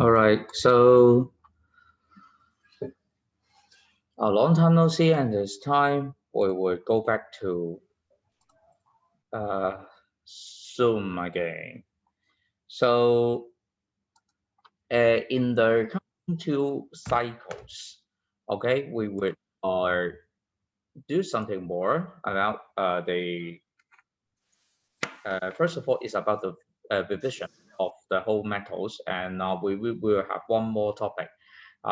All right, so a long time no see, and this time we will go back to Zoom again. So in the coming two cycles, okay, we will do something more about the first of all, it's about the revision of the whole metals, and we will have one more topic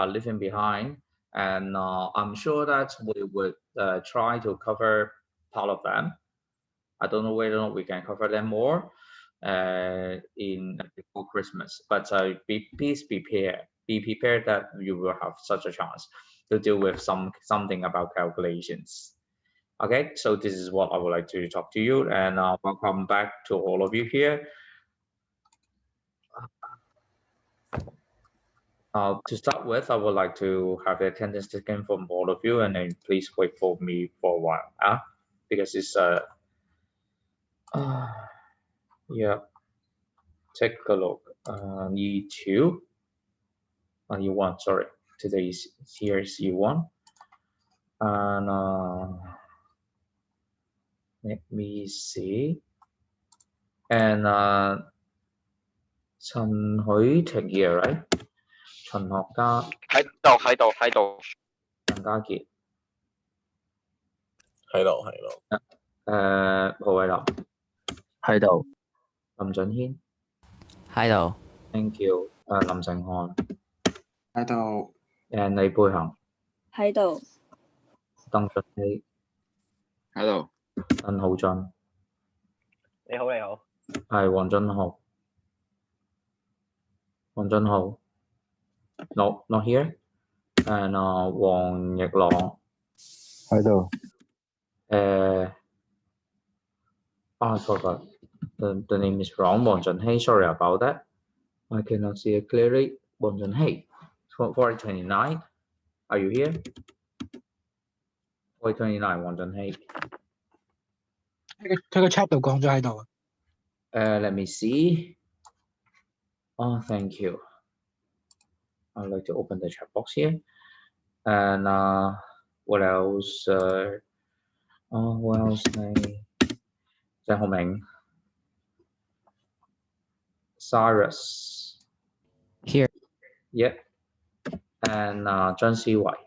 leaving behind, and I'm sure that we would try to cover part of them. I don't know whether or not we can cover them more in before Christmas, but please be prepared that you will have such a chance to deal with something about calculations. Okay, so this is what I would like to talk to you, and welcome back to all of you here. To start with, I would like to have the attendance taken from all of you, and then please wait for me for a while, because it's yeah. Take a look. Need two. You want, sorry. Today's here is U1, and let me see. And 陳許廷 here, right? 陳學嘉喺度。陳家傑喺度。何偉林喺度。林俊軒喺度。 Thank you. 林成漢喺度。李佩恒喺度。鄧俊熙喺度。鄧浩俊你好。係黃俊豪。No, not here. And 黃奕朗喺度。I forgot the name is wrong. 黃俊熙, sorry about that. I cannot see it clearly. 黃俊熙 429. Are you here? 429黃俊熙。佢個 chat 度講咗喺度。Let me see. Oh, thank you. I'd like to open the chat box here. And what else? What else? 鄭浩明 Cyrus. Here. Yep. And 張思維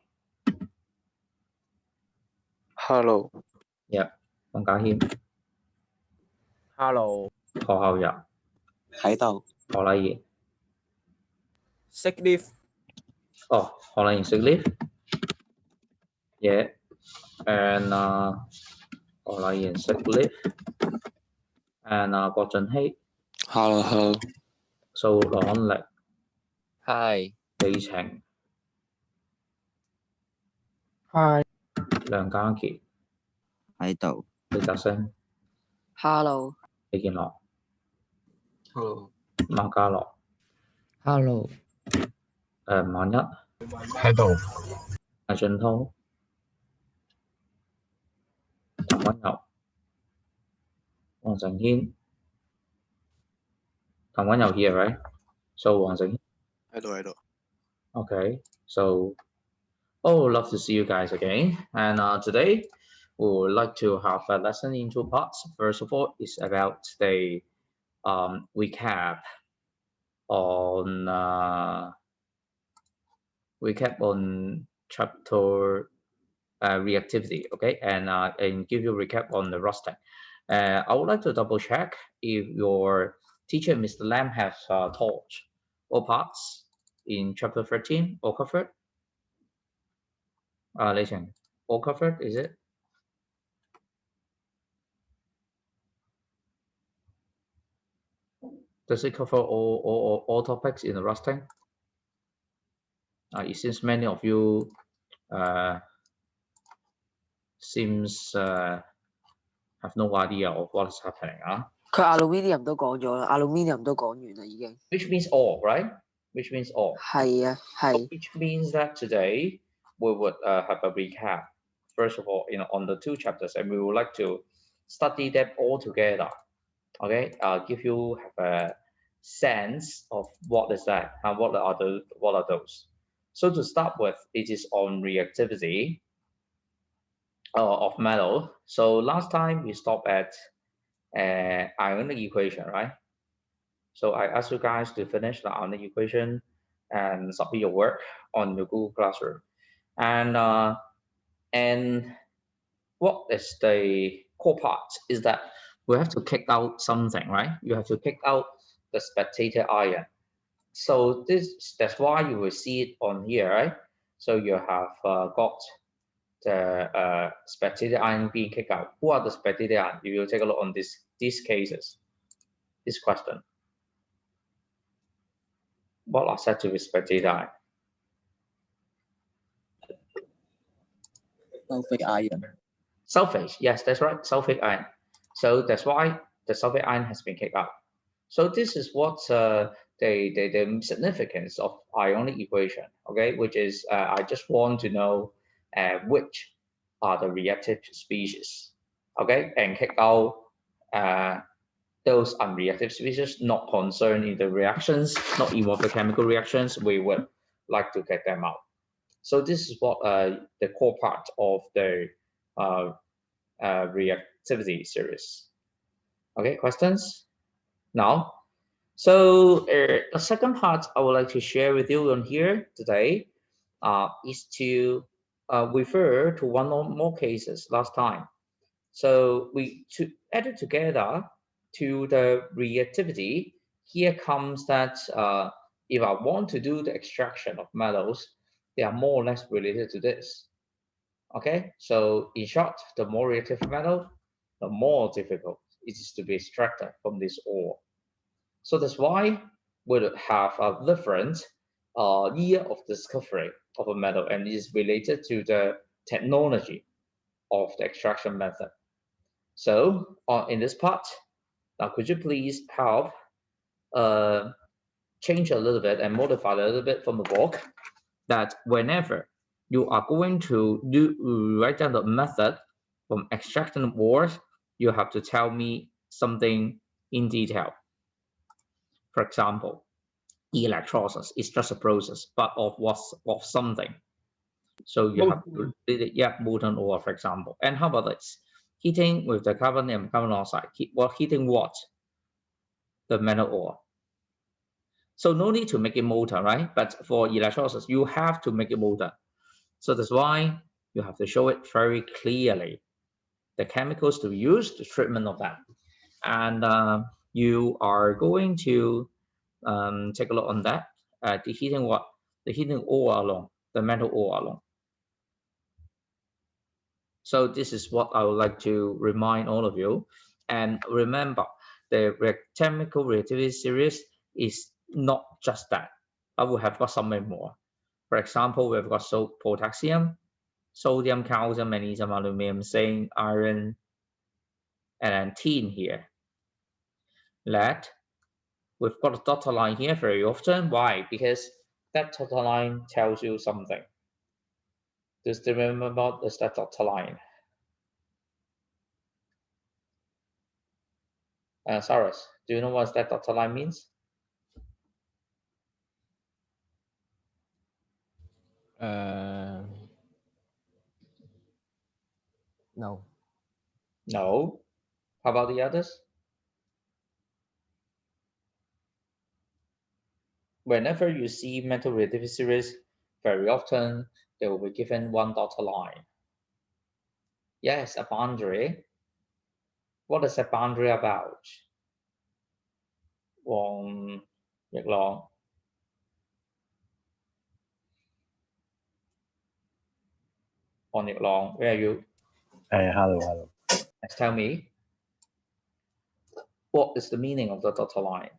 Hello。Yep. 馮家謙 Hello。何厚日喺度。何麗妍 Sick leave。何麗妍 sick leave. Yeah. And 何麗妍 sick leave. And 郭俊熙 Hello。蘇朗力 Hi。李晴 Hi。梁家傑喺度。李澤星 Hello。李健樂 Hello。馬家樂 Hello。吳萬一喺度。魏俊滔譚溫柔黃成軒譚溫柔 here, right? So 黃成軒喺度。Okay, so love to see you guys again. And today we would like to have a lesson in two parts. First of all, it's about the recap on chapter reactivity, okay, and give you a recap on the rusting. I would like to double check if your teacher, Mr. Lam, has taught all parts in chapter 13, all covered? Lei Cheng, all covered, is it? Does it cover all topics in the rusting? It seems many of you seems have no idea of what is happening. 佢 aluminium 都講咗啦 ，aluminium 都講完啦已經。Which means all, right? Which means all. 係啊，係。Which means that today we would have a recap. First of all, on the two chapters, and we would like to study them all together. Okay, give you have sense of what is that and what are those. So to start with, it is on reactivity of metal. So last time we stopped at ionic equation, right? So I asked you guys to finish the ionic equation and submit your work on your Google Classroom. And what is the core part is that we have to kick out something, right? You have to kick out the spectator ion. So that's why you will see it on here, right? So you have got the spectator ion being kicked out. Who are the spectator ion? You will take a look on these cases, this question. What are said to be spectator ion? Sulfate ion. Sulfate, yes, that's right, sulfate ion. So that's why the sulfate ion has been kicked out. So this is what the significance of ionic equation, okay, which is I just want to know which are the reactive species, okay, and kick out those unreactive species not concerned in the reactions, not involved the chemical reactions. We would like to get them out. So this is what the core part of the reactivity series. Okay, questions now? So the second part I would like to share with you on here today is to refer to one or more cases last time. So we added together to the reactivity. Here comes that if I want to do the extraction of metals, they are more or less related to this. Okay, so in short, the more reactive metal, the more difficult it is to be extracted from this ore. So that's why we have a different year of discovery of a metal, and it is related to the technology of the extraction method. So in this part, now could you please help change a little bit and modify a little bit from the book, that whenever you are going to write down the method from extracting ores, you have to tell me something in detail. For example, electrolysis is just a process, but of something. So you have to, yeah, molten ore, for example. And how about this? Heating with the carbon and carbon dioxide. Heating what? The metal ore. So no need to make it molten, right? But for electrolysis, you have to make it molten. So that's why you have to show it very clearly, the chemicals to use, the treatment of that. And you are going to take a look on that. The heating what? The heating ore alone, the metal ore alone. So this is what I would like to remind all of you. And remember, the chemical reactivity series is not just that. I will have got something more. For example, we've got potassium, sodium, calcium, magnesium, aluminum, zinc, iron, and then tin here. Lead. We've got a dotted line here very often. Why? Because that dotted line tells you something. Just remember about this dotted line. Cyrus, do you know what that dotted line means? No. No. How about the others? Whenever you see metal reactivity series, very often they will be given one dotted line. Yes, a boundary. What is a boundary about? Wong Nhật Long. Wong Nhật Long, where are you? Hello. Let's tell me. What is the meaning of the dotted line?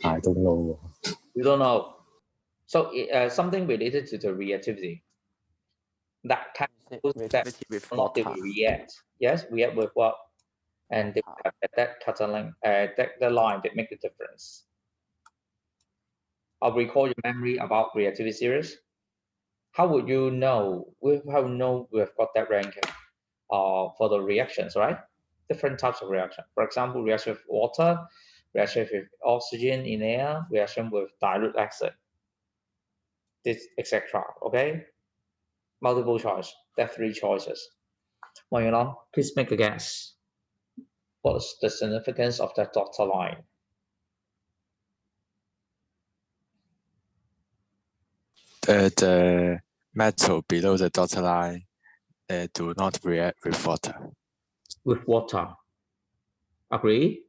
I don't know. You don't know. So something related to the reactivity. That kind of Reactivity with not they water. will react. Yes, react with what? And they have that dotted line, the line that make the difference. I'll recall your memory about reactivity series. How would you know? We've got that ranking for the reactions, right? different types of reaction. For example, reaction with water, reaction with oxygen in air, reaction with dilute acid, this etc. Okay, multiple choice. There are 3 choices. Wang Yulong, please make a guess. What is the significance of that dotted line? The metal below the dotted line do not react with water. With water. Agree?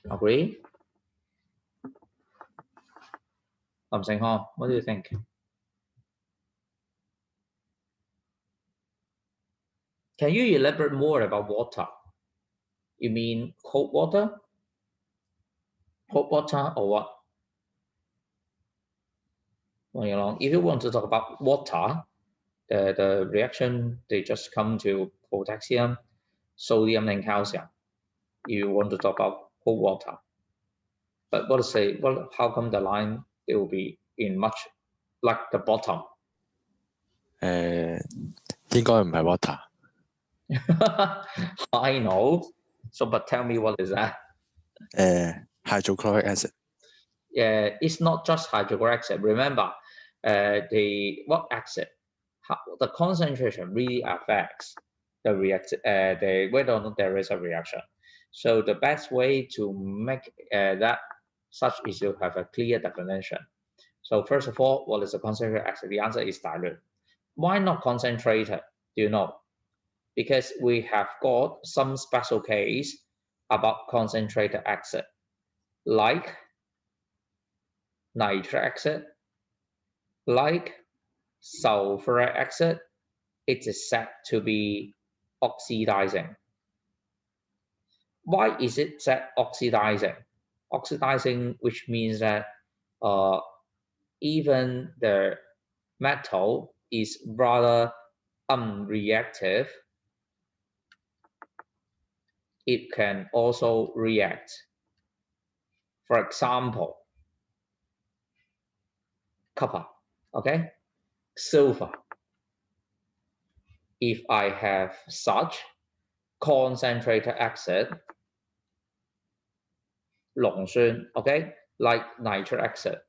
Agree? Lam Seng Hong, what do you think? Can you elaborate more about water? You mean cold water? Hot water or what? Wang Yulong, if you want to talk about water, the reaction, they just come to potassium, sodium, and calcium. You want to talk about cold water. But what to say, well, how come the line, it will be in much like the bottom? 應該唔係 water。 I know. So, but tell me what is that? Hydrochloric acid. Yeah, it's not just hydrochloric acid. Remember, what acid? The concentration really affects the whether or not there is a reaction. So the best way to make that such is to have a clear definition. So first of all, what is a concentrated acid? The answer is dilute. Why not concentrated? Do you know? Because we have got some special case about concentrated acid, like nitric acid, like sulfuric acid. It is said to be oxidizing. Why is it said oxidizing? Oxidizing, which means that even the metal is rather unreactive. It can also react. For example, copper, okay, silver. If I have such concentrated acid, 磷酸, okay, like nitric acid,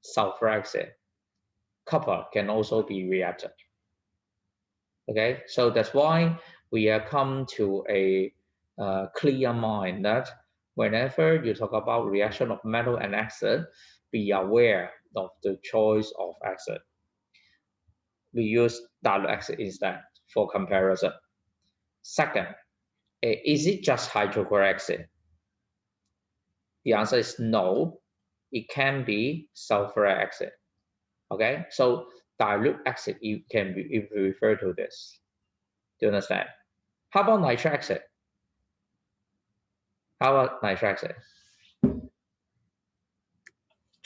sulfuric acid, copper can also be reacted. Okay, so that's why we have come to a clear mind that whenever you talk about reaction of metal and acid, be aware of the choice of acid. We use dilute acid instead for comparison. Second, is it just hydrochloric acid? The answer is no. It can be sulfuric acid. Okay, so dilute acid, you can refer to this. Do you understand? How about nitric acid? How about nitric acid?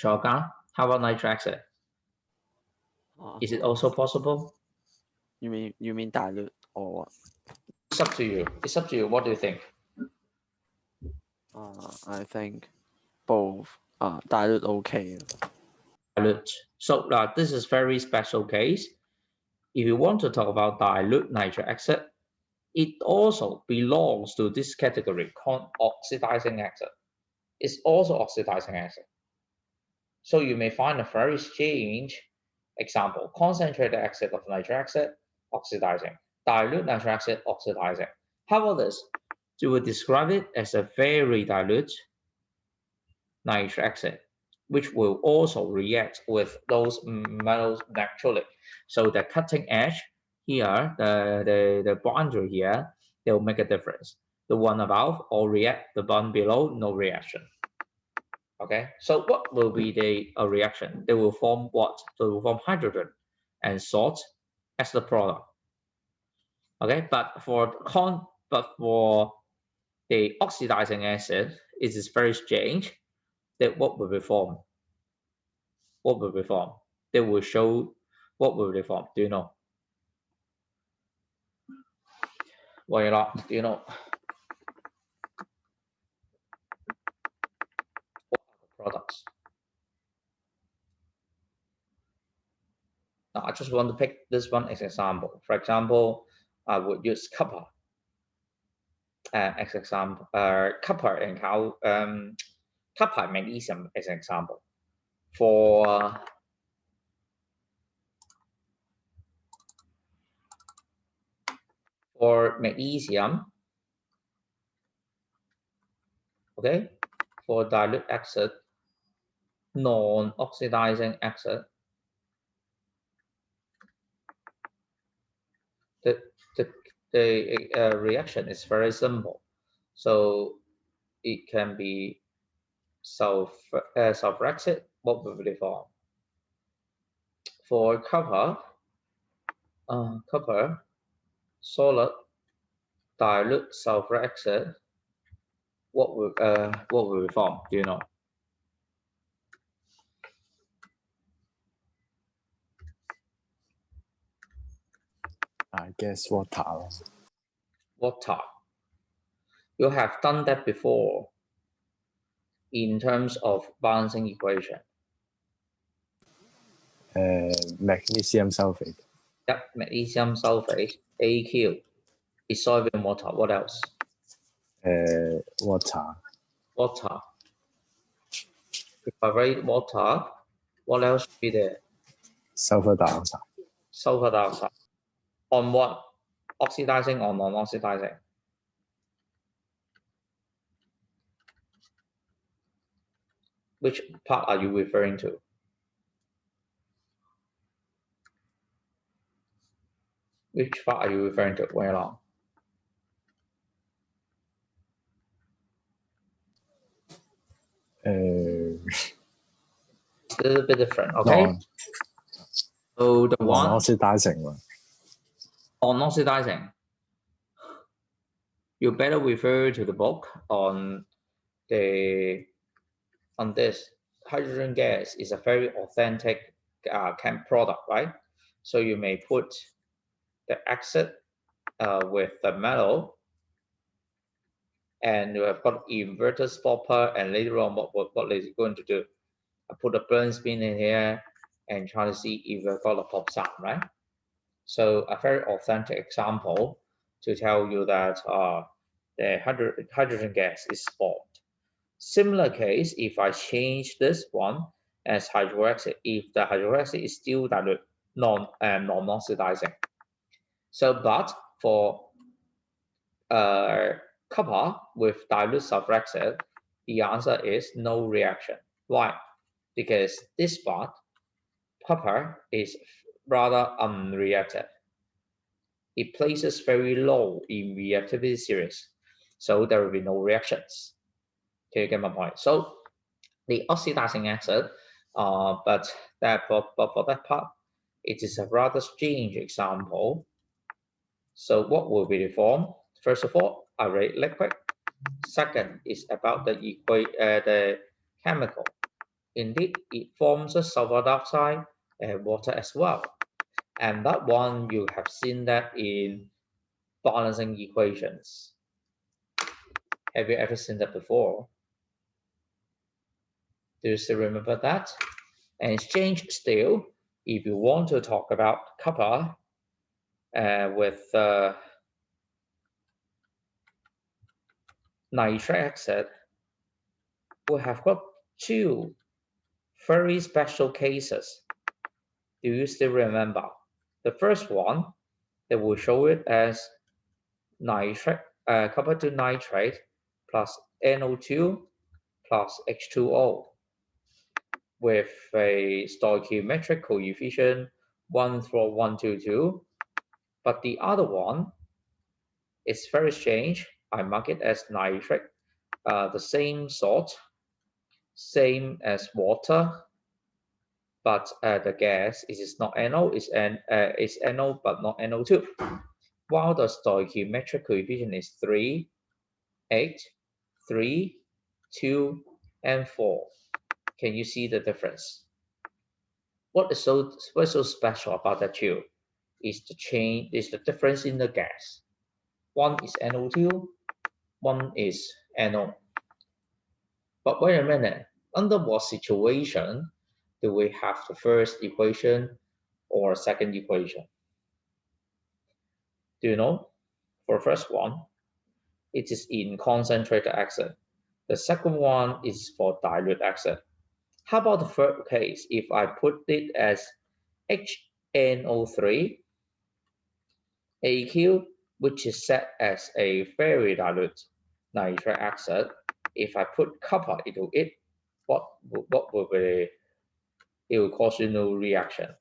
Choga, how about nitric acid? Is it also possible? You mean dilute or what? It's up to you. It's up to you. What do you think? I think both. Dilute okay. Dilute. So this is very special case. If you want to talk about dilute nitric acid, it also belongs to this category called oxidizing acid. It's also oxidizing acid. So you may find a very strange example: concentrated acid of nitric acid, oxidizing; dilute nitric acid, oxidizing. How about this? You would describe it as a very dilute nitric acid, which will also react with those metals naturally. So the cutting edge here, the boundary here, they will make a difference. The one above all react, the one below no reaction. Okay, so what will be the reaction? They will form what? They will form hydrogen and salt as the product. Okay, but for the oxidizing acid, it is very strange. That what will be formed? What will be formed? They will show what will be formed. Do you know? Why not? Do you know? What are the products? Now, I just want to pick this one as an example. For example, I would use copper. as example, copper and copper and magnesium as an example. For magnesium, okay, for dilute acid, non-oxidizing acid, the reaction is very simple. So it can be sulfuric, what will be formed? For copper, solid dilute sulfuric acid, what will be formed? Do you know? I guess water 咯。 Water. You have done that before in terms of balancing equation. Magnesium sulfate. Yep, magnesium sulfate, AQ, is soluble in water. What else? Water. Water. If I write water, what else should be there? Sulfur dioxide. Sulfur dioxide. On what? Oxidizing or non-oxidizing? Which part are you referring to? Which part are you referring to? Where along? It's a little bit different, okay? So the one non-oxidizing one. non-oxidizing, you better refer to the book on this. Hydrogen gas is a very authentic chem product, right? So you may put the acid with the metal, and you have got inverted stopper, and later on what is it going to do? I put a burn spin in here and try to see if we've got a pop sound, right? So a very authentic example to tell you that the hydrogen gas is formed. Similar case, if I change this one as hydroxide, if the hydroxide is still dilute, non-oxidizing. So, but for copper with dilute sulfuric acid, the answer is no reaction. Why? Because this part, copper, is rather unreactive. It places very low in reactivity series, so there will be no reactions. Can you get my point? So the oxidizing acid, but for that part, it is a rather strange example. So what will be the form? First of all, a liquid. Second is about the chemical. Indeed, it forms a sulfur dioxide and water as well. And that one, you have seen that in balancing equations. Have you ever seen that before? Do you still remember that? And strange still, if you want to talk about copper with nitric acid, we have got two very special cases. Do you still remember? The first one, they will show it as nitric, copper to nitrate plus NO2 plus H2O with a stoichiometric coefficient 14122. But the other one is very strange. I mark it as nitric, the same salt, same as water, but the gas is not NO, is NO but not NO2. While the stoichiometric coefficient is 3, 8, 3, 2, and 4. Can you see the difference? What's so special about that two? Is the difference in the gas. One is NO2, one is NO. But wait a minute, under what situation do we have the first equation or second equation? Do you know? For the first one, it is in concentrated acid. The second one is for dilute acid. How about the third case? If I put it as HNO3 AQ, which is set as a very dilute nitric acid, if I put copper into it, what will be? It will cause no reaction.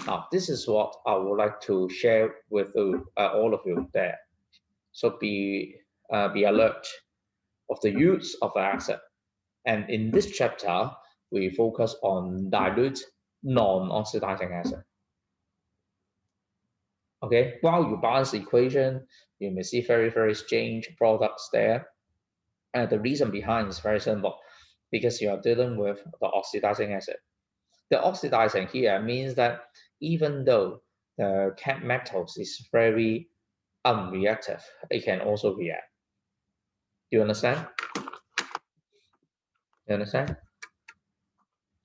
Now, this is what I would like to share with all of you there. So be alert of the use of the acid. And in this chapter, we focus on dilute non-oxidizing acid. Okay, while you balance the equation, you may see very strange products there. And the reason behind is very simple, because you are dealing with the oxidizing acid. The oxidizing here means that even though the metals is very unreactive, it can also react. Do you understand? You understand?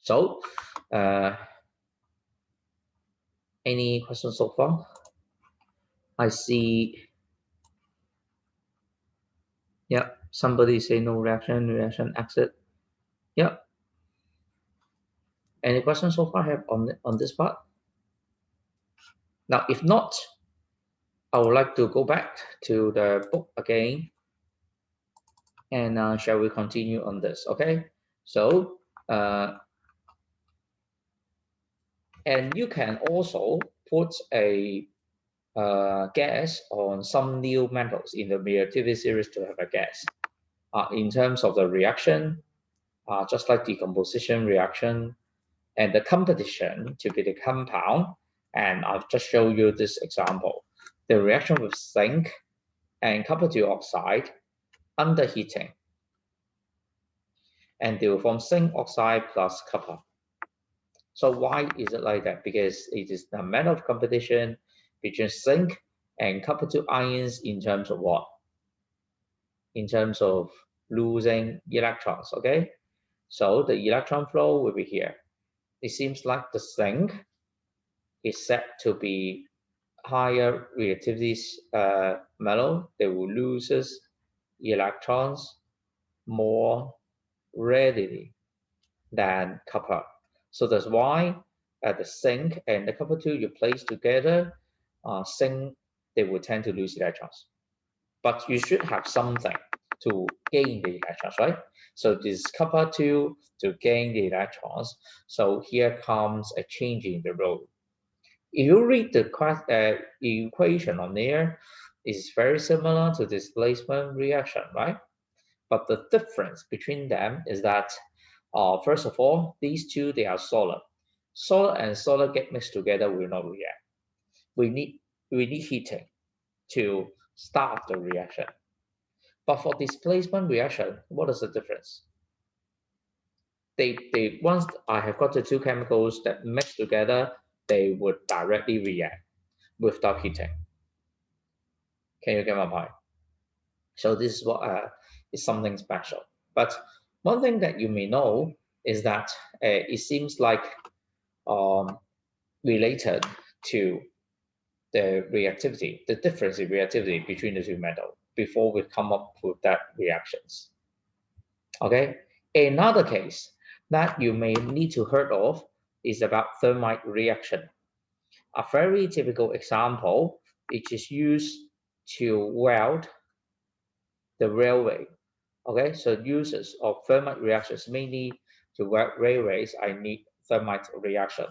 So, any questions so far? I see. Yeah, somebody say no reaction exit. Yeah. Any questions so far have on this part? Now, if not, I would like to go back to the book again, and shall we continue on this? Okay. So, and you can also put a gas on some new metals in the reactivity series to have a gas. In terms of the reaction, just like decomposition reaction, and the competition to be the compound, and I've just shown you this example. The reaction with zinc and copper dioxide under heating, and they will form zinc oxide plus copper. So why is it like that? Because it is the matter of competition between zinc and copper 2 ions in terms of what? In terms of losing electrons, okay? So the electron flow will be here. It seems like the zinc is set to be higher reactivity metal. They will lose electrons more readily than copper. So that's why the zinc and the copper 2 you place together, zinc, they will tend to lose electrons. But you should have something to gain the electrons, right? So this copper 2 to gain the electrons. So here comes a change in the role. If you read the equation on there, it's very similar to displacement reaction, right? But the difference between them is that, first of all, these two, they are solid. Solid and solid get mixed together will not react. We need heating to start the reaction. But for displacement reaction, what is the difference? They once I have got the two chemicals that mix together, they would directly react without heating. Can you get my point? So this is what is something special. But one thing that you may know is that it seems like related to the reactivity, the difference in reactivity between the two metals before we come up with that reactions. Okay, another case that you may need to heard of is about thermite reaction. A very typical example, which is used to weld the railway. Okay, so uses of thermite reactions mainly to weld railways, I need thermite reaction.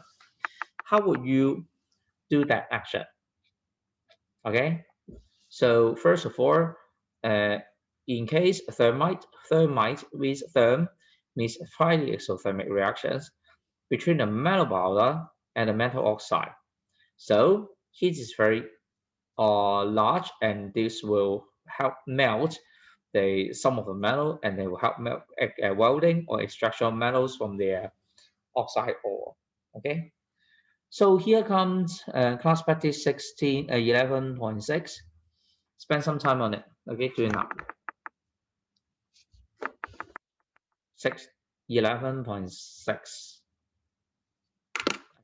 How would you do that action? Okay, so first of all, in case thermite means therm means highly exothermic reactions between the metal powder and the metal oxide. So heat is very large, and this will help melt some of the metal, and they will help melt welding or extraction of metals from their oxide ore. Okay, so here comes class practice 11.6. Spend some time on it. Okay, do it now. 11.6.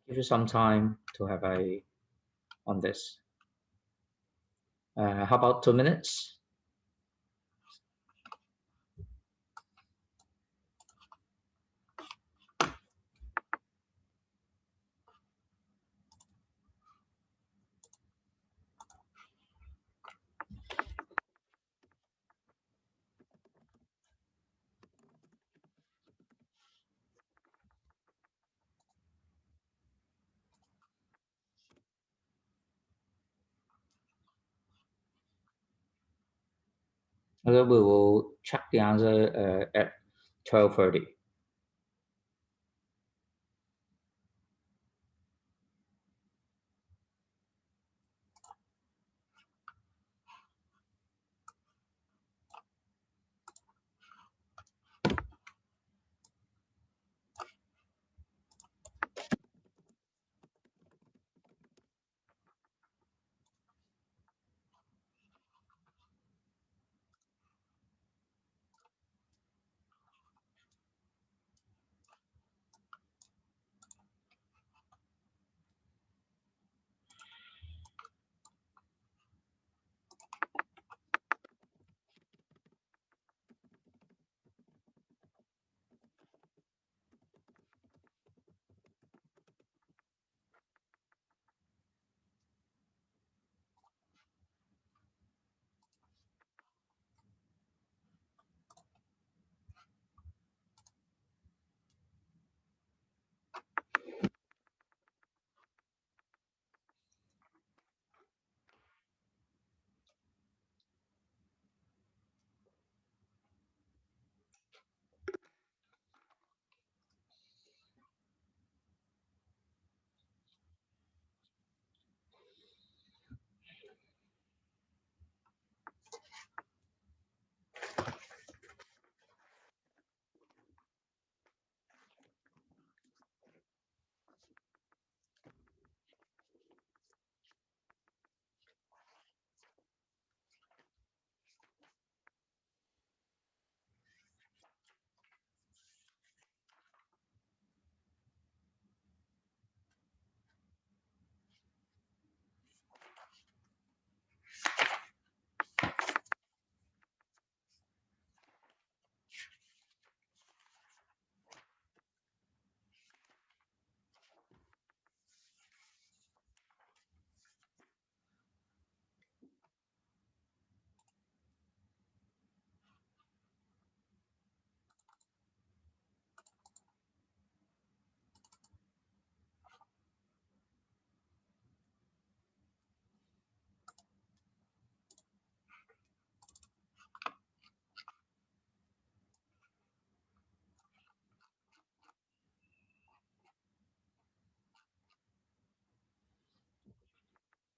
Give you some time to have on this. How about 2 minutes? Okay, we will check the answer at 12:30.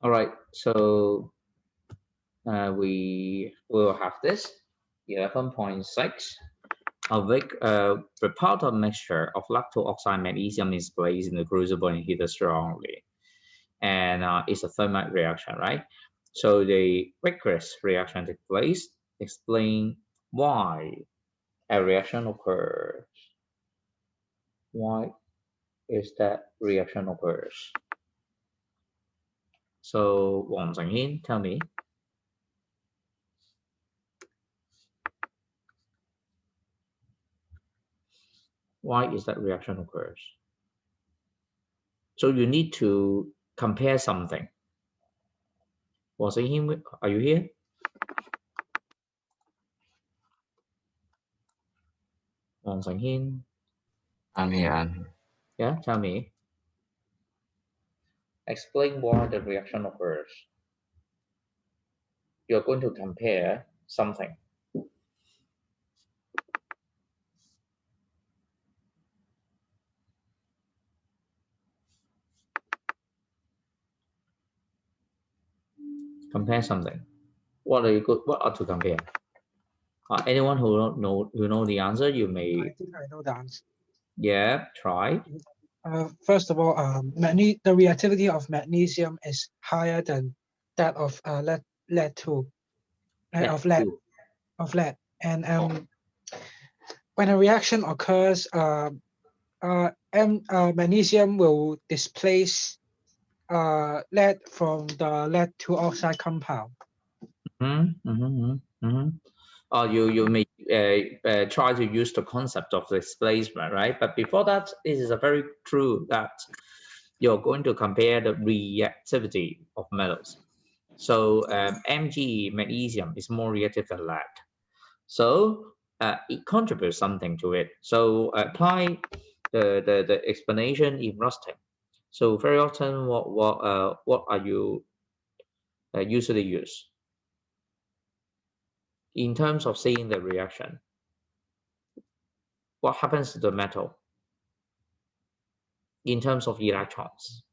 All right, so we will have this 11.6. A repellent mixture of lactose oxide magnesium is placed in the crucible and heated strongly, and it's a thermite reaction, right? So the vigorous reaction takes place. Explain why a reaction occurs. Why is that reaction occurs? So Wang Zhenghin, tell me. Why is that reaction occurs? So you need to compare something. Wang Zhenghin, are you here? Wang Zhenghin. I'm here. Yeah, tell me. Explain why the reaction occurs. You're going to compare something. Compare something. What are to compare? Anyone who know the answer, you may. I think I know the answer. Yeah, try. First of all, the reactivity of magnesium is higher than that of lead too, of lead. And when a reaction occurs, magnesium will displace lead from the lead 2 oxide compound. You may try to use the concept of displacement, right? But before that, it is a very true that you're going to compare the reactivity of metals. So Mg magnesium is more reactive than lead, so it contributes something to it. So apply the explanation in rusting. So very often, what are you usually use? in terms of seeing the reaction, what happens to the metal in terms of electrons?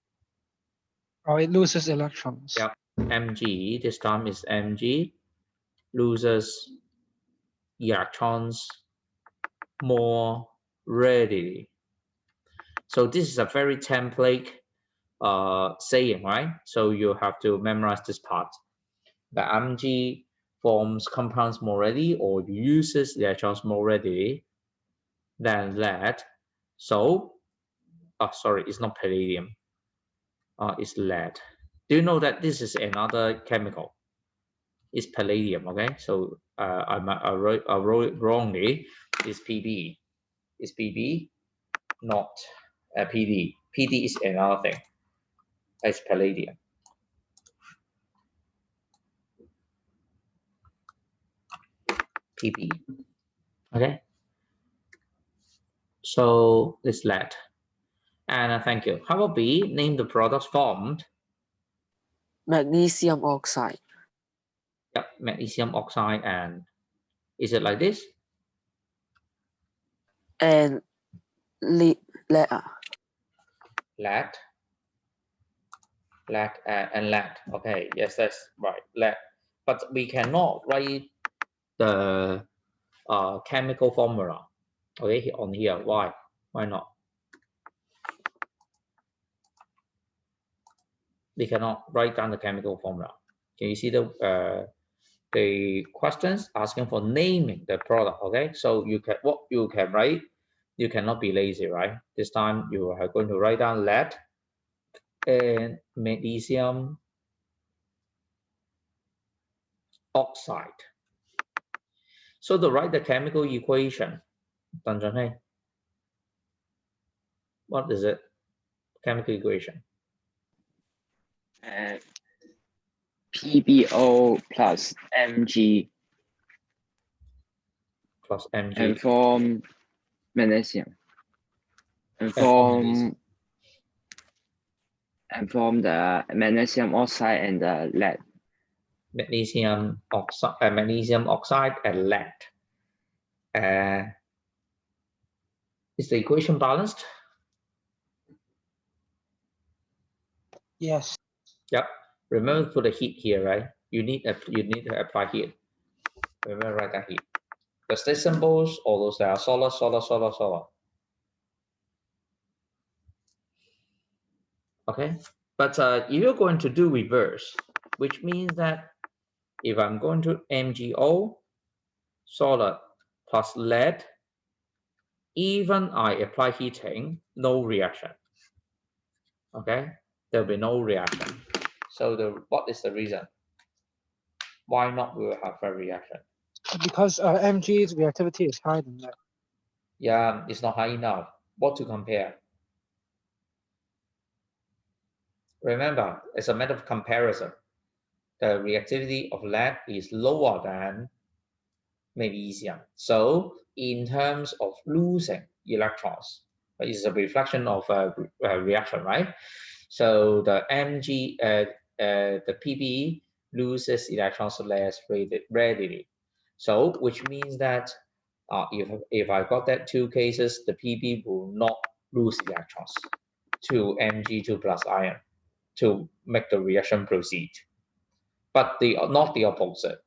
Or it loses electrons. Yep. Mg, this time is Mg, loses electrons more readily. So this is a very template saying, right? So you have to memorize this part. The Mg forms compounds more readily or uses electrons more readily than lead. So, sorry, it's not palladium. It's lead. Do you know that this is another chemical? It's palladium. Okay, so I wrote it wrongly. It's Pb. It's Pb, not Pd. Pd is another thing. It's palladium. Pb. Okay. So it's lead. And thank you. How about B? Name the products formed. Magnesium oxide. Yep, magnesium oxide. And is it like this? And lead. Lead. Lead and lead. Okay, yes, that's right. Lead. But we cannot write the chemical formula. Okay, on here. Why? Why not? We cannot write down the chemical formula. Can you see the questions asking for naming the product? Okay, so you can what you can write. You cannot be lazy, right? This time you are going to write down lead and magnesium oxide. So to write the chemical equation, what is it? Chemical equation. PbO plus Mg Plus Mg. and form magnesium and form the magnesium oxide and the lead. Magnesium oxide and lead. Is the equation balanced? Yes. Yep. Remember to put the heat here, right? You need to apply heat. Remember, write that heat. The state symbols, all those that are solar. Okay. But if you're going to do reverse, which means that if I'm going to MgO solid plus lead, even I apply heating, no reaction. Okay, there'll be no reaction. So what is the reason? Why not we will have a reaction? Because Mg's reactivity is higher than that. Yeah, it's not high enough. What to compare? Remember, it's a matter of comparison. The reactivity of lead is lower than magnesium. So in terms of losing electrons, it's a reflection of a reaction, right? So the the Pb loses electrons less readily. So which means that if I got that two cases, the Pb will not lose electrons to Mg2 plus ion to make the reaction proceed. But not the opposite.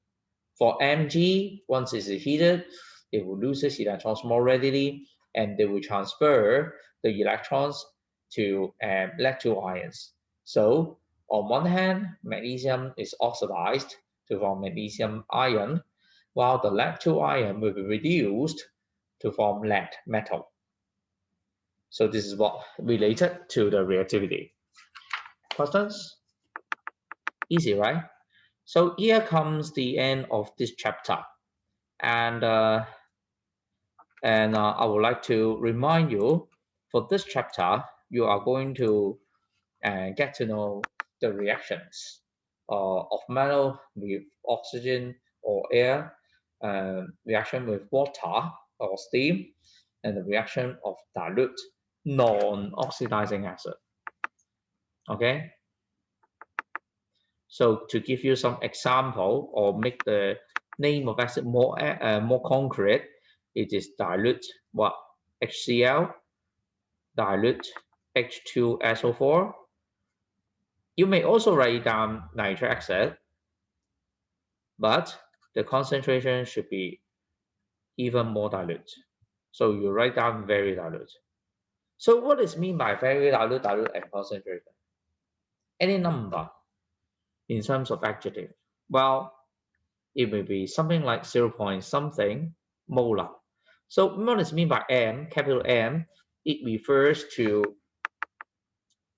For Mg, once it's heated, it will lose its electrons more readily, and they will transfer the electrons to lead-2 ions. So on one hand, magnesium is oxidized to form magnesium ion, while the lead-2 ion will be reduced to form lead metal. So this is what related to the reactivity. Questions? Easy, right? So here comes the end of this chapter. And I would like to remind you, for this chapter, you are going to get to know the reactions of metal with oxygen or air, reaction with water or steam, and the reaction of dilute non-oxidizing acid. Okay. So to give you some example or make the name of acid more concrete, it is dilute what? HCl, dilute H2SO4. You may also write down nitric acid, but the concentration should be even more dilute. So you write down very dilute. So what is mean by very dilute, and concentration? Any number in terms of adjective. Well, it may be something like 0 point something molar. So what is mean by M, capital M? It refers to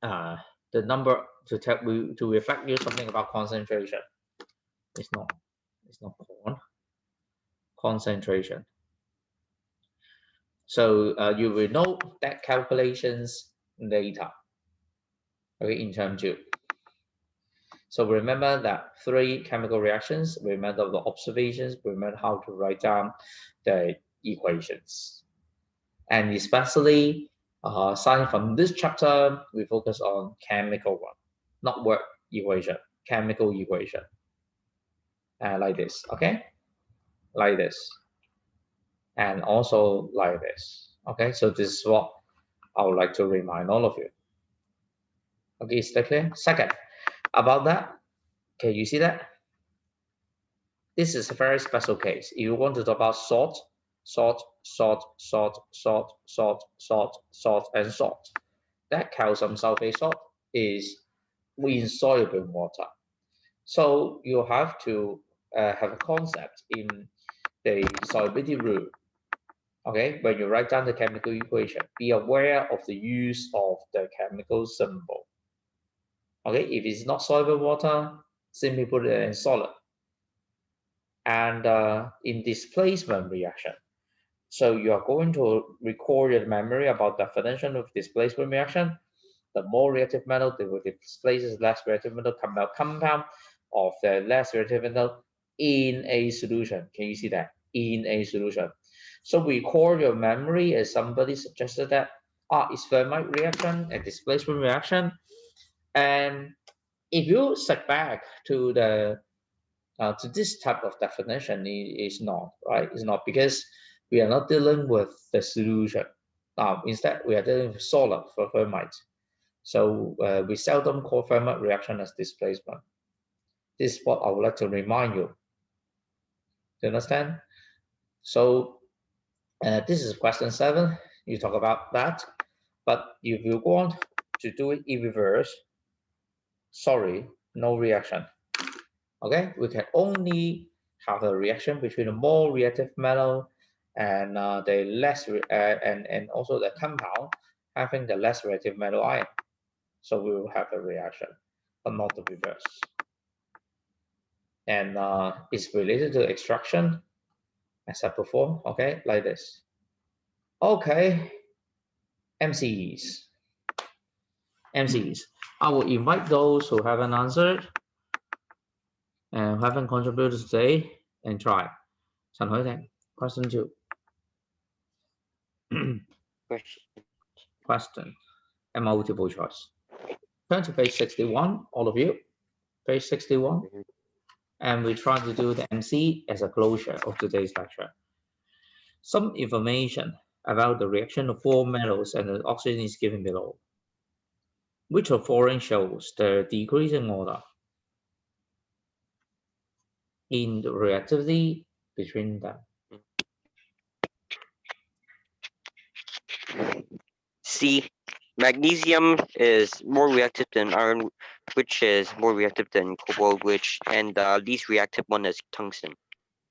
the number to reflect you something about concentration. It's not porn. Concentration. So you will note that calculations later. Okay, in term 2. So remember that 3 chemical reactions, remember the observations, remember how to write down the equations. And especially starting from this chapter, we focus on chemical one, not word equation, chemical equation. Like this, okay? Like this. And also like this. Okay, so this is what I would like to remind all of you. Okay, is that clear? Second, about that, can you see that? This is a very special case. If you want to talk about salt, and salt, that calcium sulfate salt is insoluble in water. So you have to have a concept in the solubility rule. Okay, when you write down the chemical equation, be aware of the use of the chemical symbol. Okay, if it's not soluble in water, simply put it in solid. And in displacement reaction, so you are going to record your memory about definition of displacement reaction. The more reactive metal, they will displace less reactive metal, compound of the less reactive metal in a solution. Can you see that? In a solution. So record your memory as somebody suggested that it's thermite reaction and displacement reaction. And if you set back to the to this type of definition, is not right. It's not, because we are not dealing with the solution. Instead, we are dealing with solid for thermite. So we seldom call thermite reaction as displacement. This is what I would like to remind you. Do you understand? So this is question 7. You talk about that, but if you want to do it in reverse, sorry, no reaction. Okay, we can only have a reaction between the more reactive metal and the less and also the compound having the less reactive metal ion. So we will have a reaction, but not the reverse. And it's related to extraction as I before. Okay, like this. Okay, MCEs. I will invite those who haven't answered and haven't contributed today and try. Trần Hối Thành, question 2. Question and multiple choice. Turn to page 61, all of you. Page 61. And we try to do the MC as a closure of today's lecture. Some information about the reaction of 4 metals and the oxygen is given below. Which of following shows the decreasing order in the reactivity between them? C. Magnesium is more reactive than iron, which is more reactive than cobalt, and the least reactive one is tungsten.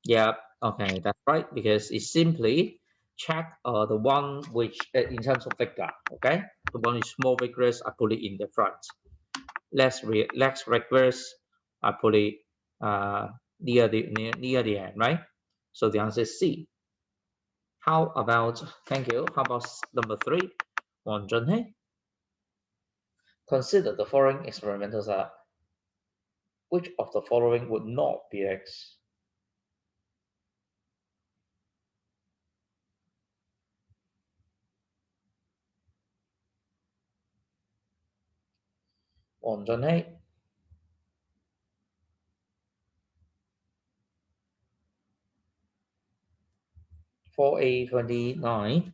Yeah, okay, that's right, because it's simply check the one which in terms of vigor, okay? The one is more vigorous, I put it in the front. Less rigorous, I put it near the end, right? So the answer is C. How about, thank you, how about number 3? Wang Zhenhe. Consider the following experimental setup. Which of the following would not be X? Wang Zhenhe. 4A29.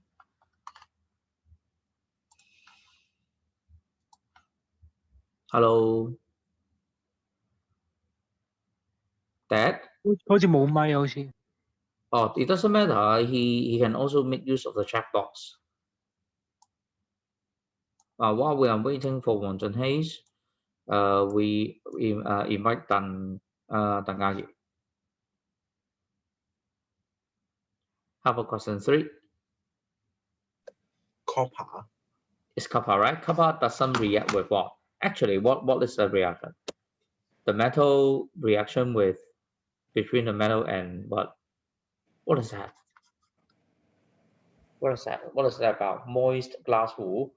Hello. Dad? 好似冇咪好似。Oh, it doesn't matter. He can also make use of the chat box. While we are waiting for Wang Junhei, we invite Dan Ayi. How about question 3? Copper. It's copper, right? Copper doesn't react with what? Actually, what is the reaction? The metal reaction with between the metal and what? What is that? What is that? What is that about? Moist glass wool.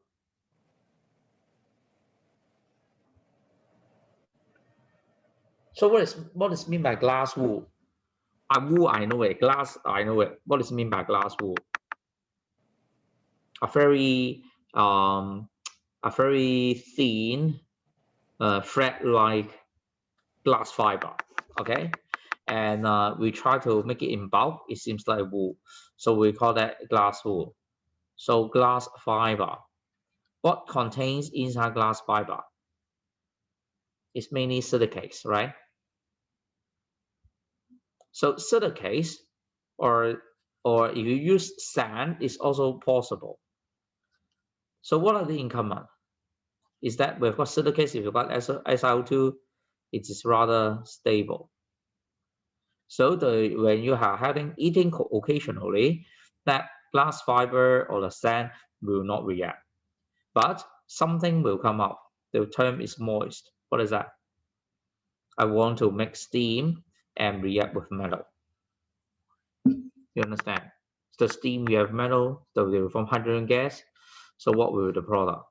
So what is mean by glass wool? Wool, I know it. Glass, I know it. What is mean by glass wool? A very thin, thread-like glass fiber. Okay, and we try to make it in bulk. It seems like wool, so we call that glass wool. So glass fiber. What contains inside glass fiber? It's mainly silicates, right? So silicates, or if you use sand, is also possible. So what are they in common? Is that we've got silicates, if you've got SiO2, it is rather stable. So when you are eating occasionally, that glass fiber or the sand will not react, but something will come up. The term is moist. What is that? I want to make steam and react with metal. You understand? The steam, we have metal, so they will form hydrogen gas. So what will be the product?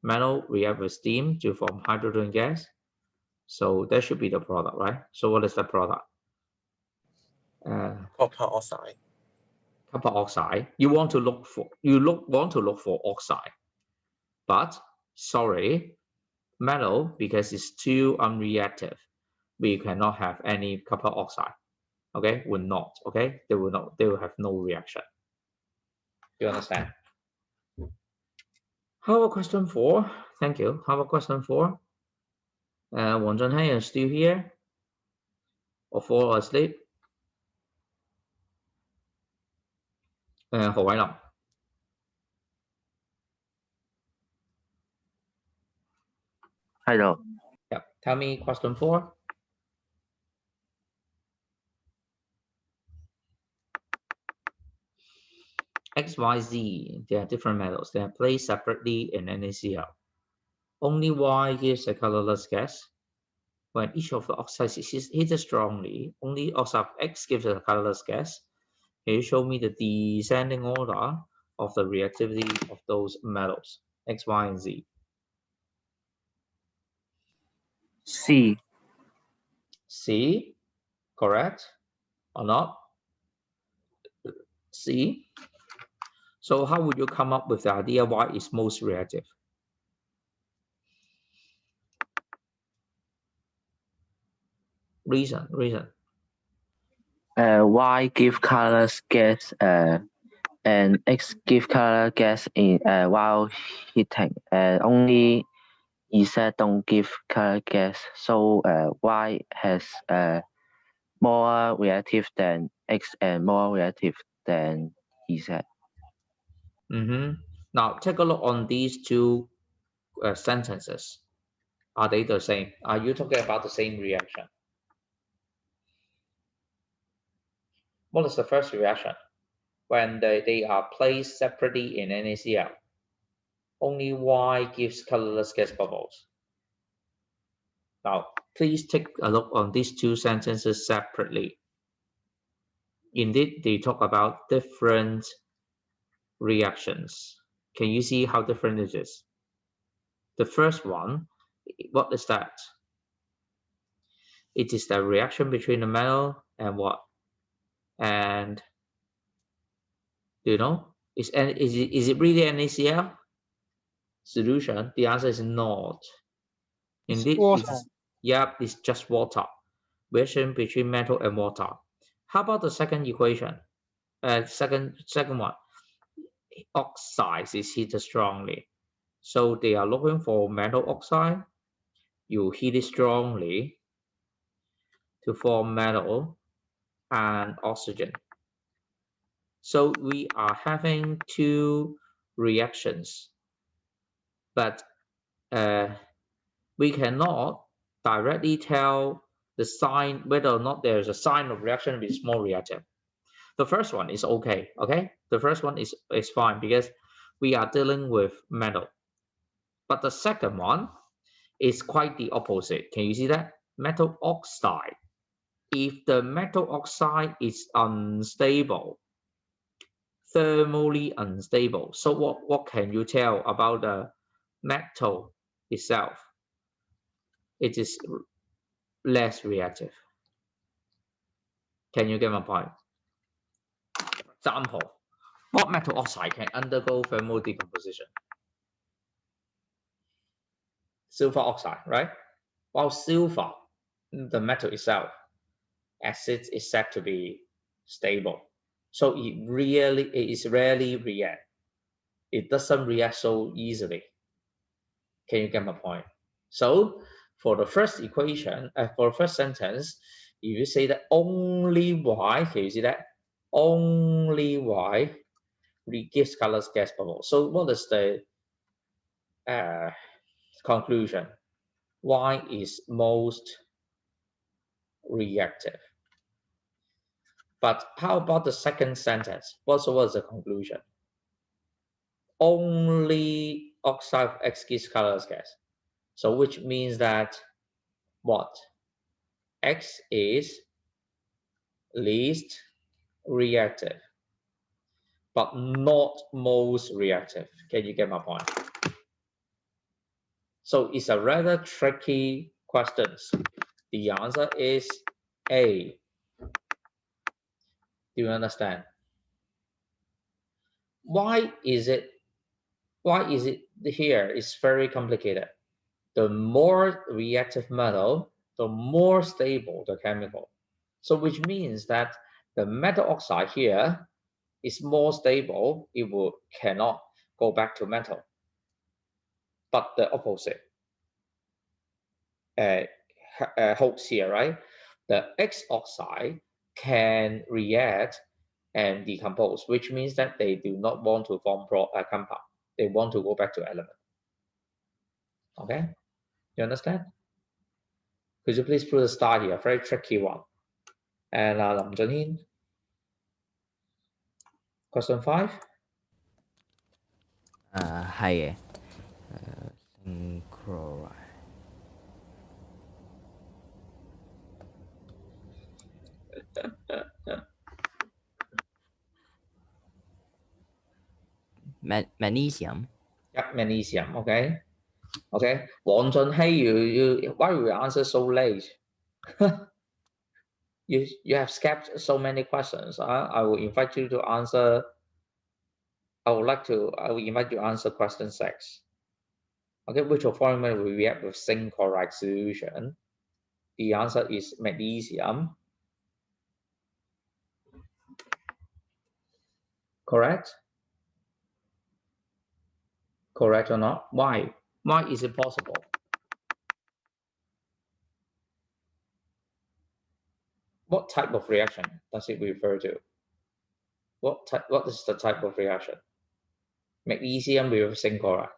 Metal react with steam to form hydrogen gas. So that should be the product, right? So what is the product? Copper oxide. Copper oxide. You want to look for oxide, but sorry, metal, because it's too unreactive, we cannot have any copper oxide. Okay, will not. Okay, they will not. They will have no reaction. You understand? How about question 4? Thank you. How about question 4? Wang Junhei is still here, or fall asleep? Hồ Hải Long. Hello. Yeah. Tell me question 4. X, Y, Z, they are different metals. They are placed separately in NaCl. Only Y gives a colorless gas. When each of the oxides is heated strongly, only oxide X gives a colorless gas. Can you show me the descending order of the reactivity of those metals, X, Y, and Z? C. C, correct or not? C. So how would you come up with the idea why is most reactive? Reason. Y give colorless gas and X give color gas in while heating. Only Z don't give color gas, so Y has more reactive than X and more reactive than Z. Now take a look on these two sentences. Are they the same? Are you talking about the same reaction? What is the first reaction? When they are placed separately in NaCl, only Y gives colorless gas bubbles. Now, please take a look on these two sentences separately. Indeed, they talk about different reactions. Can you see how different it is? The first one, what is that? It is the reaction between the metal and what? And do you know? Is it really NaCl solution? The answer is not. Indeed, it's just water. Reaction between metal and water. How about the second equation? Second one, oxides is heated strongly. So they are looking for metal oxide. You heat it strongly to form metal and oxygen. So we are having two reactions, but we cannot directly tell the sign whether or not there's a sign of reaction with more reactive. The first one is okay. The first one is fine because we are dealing with metal. But the second one is quite the opposite. Can you see that? Metal oxide. If the metal oxide is unstable, thermally unstable, so what can you tell about the metal itself? It is less reactive. Can you get my point? Example, what metal oxide can undergo thermal decomposition? Silver oxide, right? While silver, the metal itself, acid is said to be stable. So it is rarely react. It doesn't react so easily. Can you get my point? So for the first equation, for the first sentence, if you say that only Y, can you see that? Only Y gives colorless gas bubble. So what is the conclusion? Y is most reactive. But how about the second sentence? What was the conclusion? Only oxide of X gives colorless gas. So which means that what? X is least reactive, but not most reactive. Can you get my point? So it's a rather tricky question. The answer is A. Do you understand? Why is it here? It's very complicated. The more reactive metal, the more stable the chemical. So which means that the metal oxide here is more stable. It cannot go back to metal. But the opposite holds here, right? The X oxide can react and decompose, which means that they do not want to form a compound. They want to go back to element. Okay, you understand? Could you please put a star here? Very tricky one. And Lam Zhenhin, question 5. 係嘅，Synchro magnesium. Yep, magnesium. Okay. Okay. Wang Zhenhei, why will you answer so late? you have skipped so many questions. I will invite you to answer. I will invite you to answer question 6. Okay, which of following will react with zinc chloride solution? The answer is magnesium. Correct? Correct or not? Why? Why is it possible? What type of reaction does it refer to? What is the type of reaction? Magnesium with zinc chloride.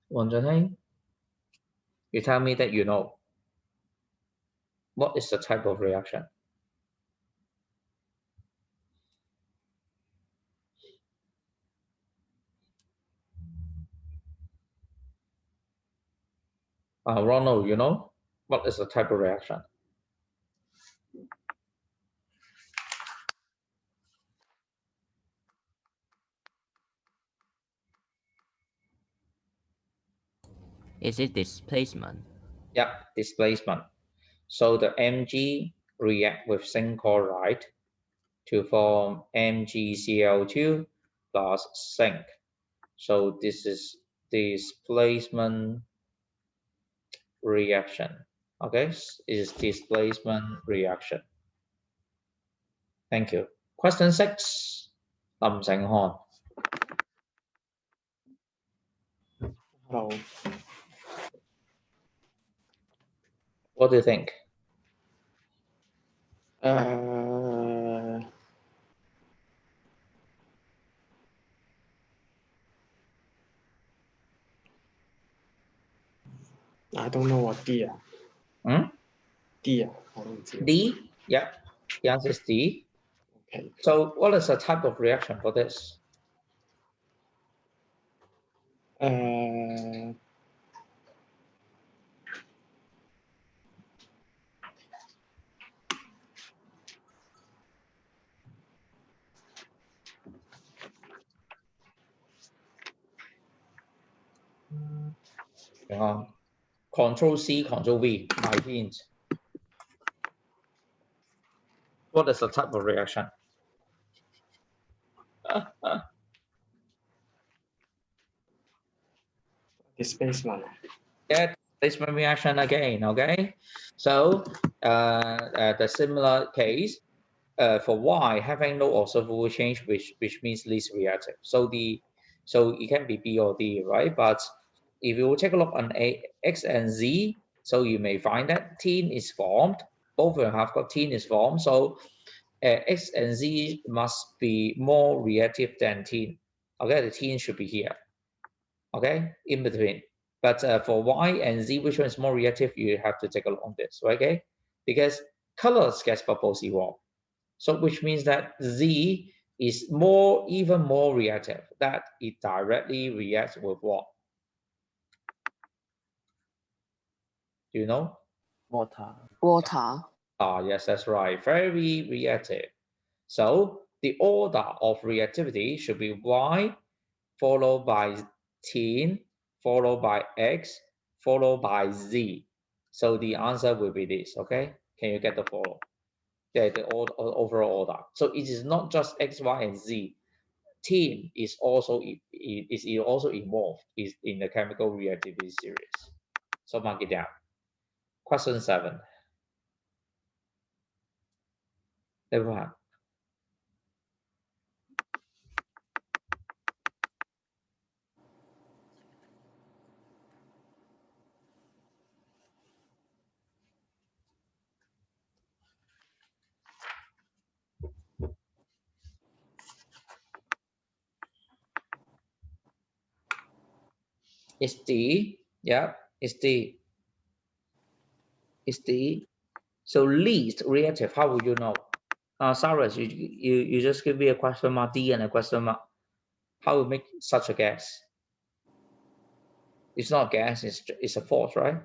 Wang Zhenhei, you tell me that you know. What is the type of reaction? Ronald, you know? What is the type of reaction? Is it displacement? Yeah, displacement. So the Mg react with zinc chloride to form MgCl2 plus zinc. So this is displacement reaction. Okay, is displacement reaction. Thank you. Question 6. 林成漢 Hello. What do you think? I don't know what D. D. D? Yeah, the answer is D. Okay. So what is the type of reaction for this? Hang on. Control C, Control V, my hint. What is the type of reaction? Displacement. Yeah, displacement reaction again, okay? So the similar case for Y having no observable change, which means least reactive. So it can be B or D, right? But if you take a look on X and Z, so you may find that tin is formed. Both of them have got tin is formed. So X and Z must be more reactive than tin. Okay, the tin should be here. Okay, in between. But for Y and Z, which one is more reactive? You have to take a look on this, okay? Because colorless gas bubbles evolve. So which means that Z is even more reactive, that it directly reacts with what? Do you know? Water. Water. Yes, that's right. Very reactive. So the order of reactivity should be Y followed by tin, followed by X, followed by Z. So the answer will be this, okay? Can you get the follow? The overall order. So it is not just X, Y, and Z. Tin is also involved in the chemical reactivity series. So mark it down. Question 7. Everyone. It's D. Yeah, it's D. It's D. So least reactive, how would you know? Cyrus, you just give me a question mark D and a question mark. How would make such a gas? It's not a gas, it's a force, right?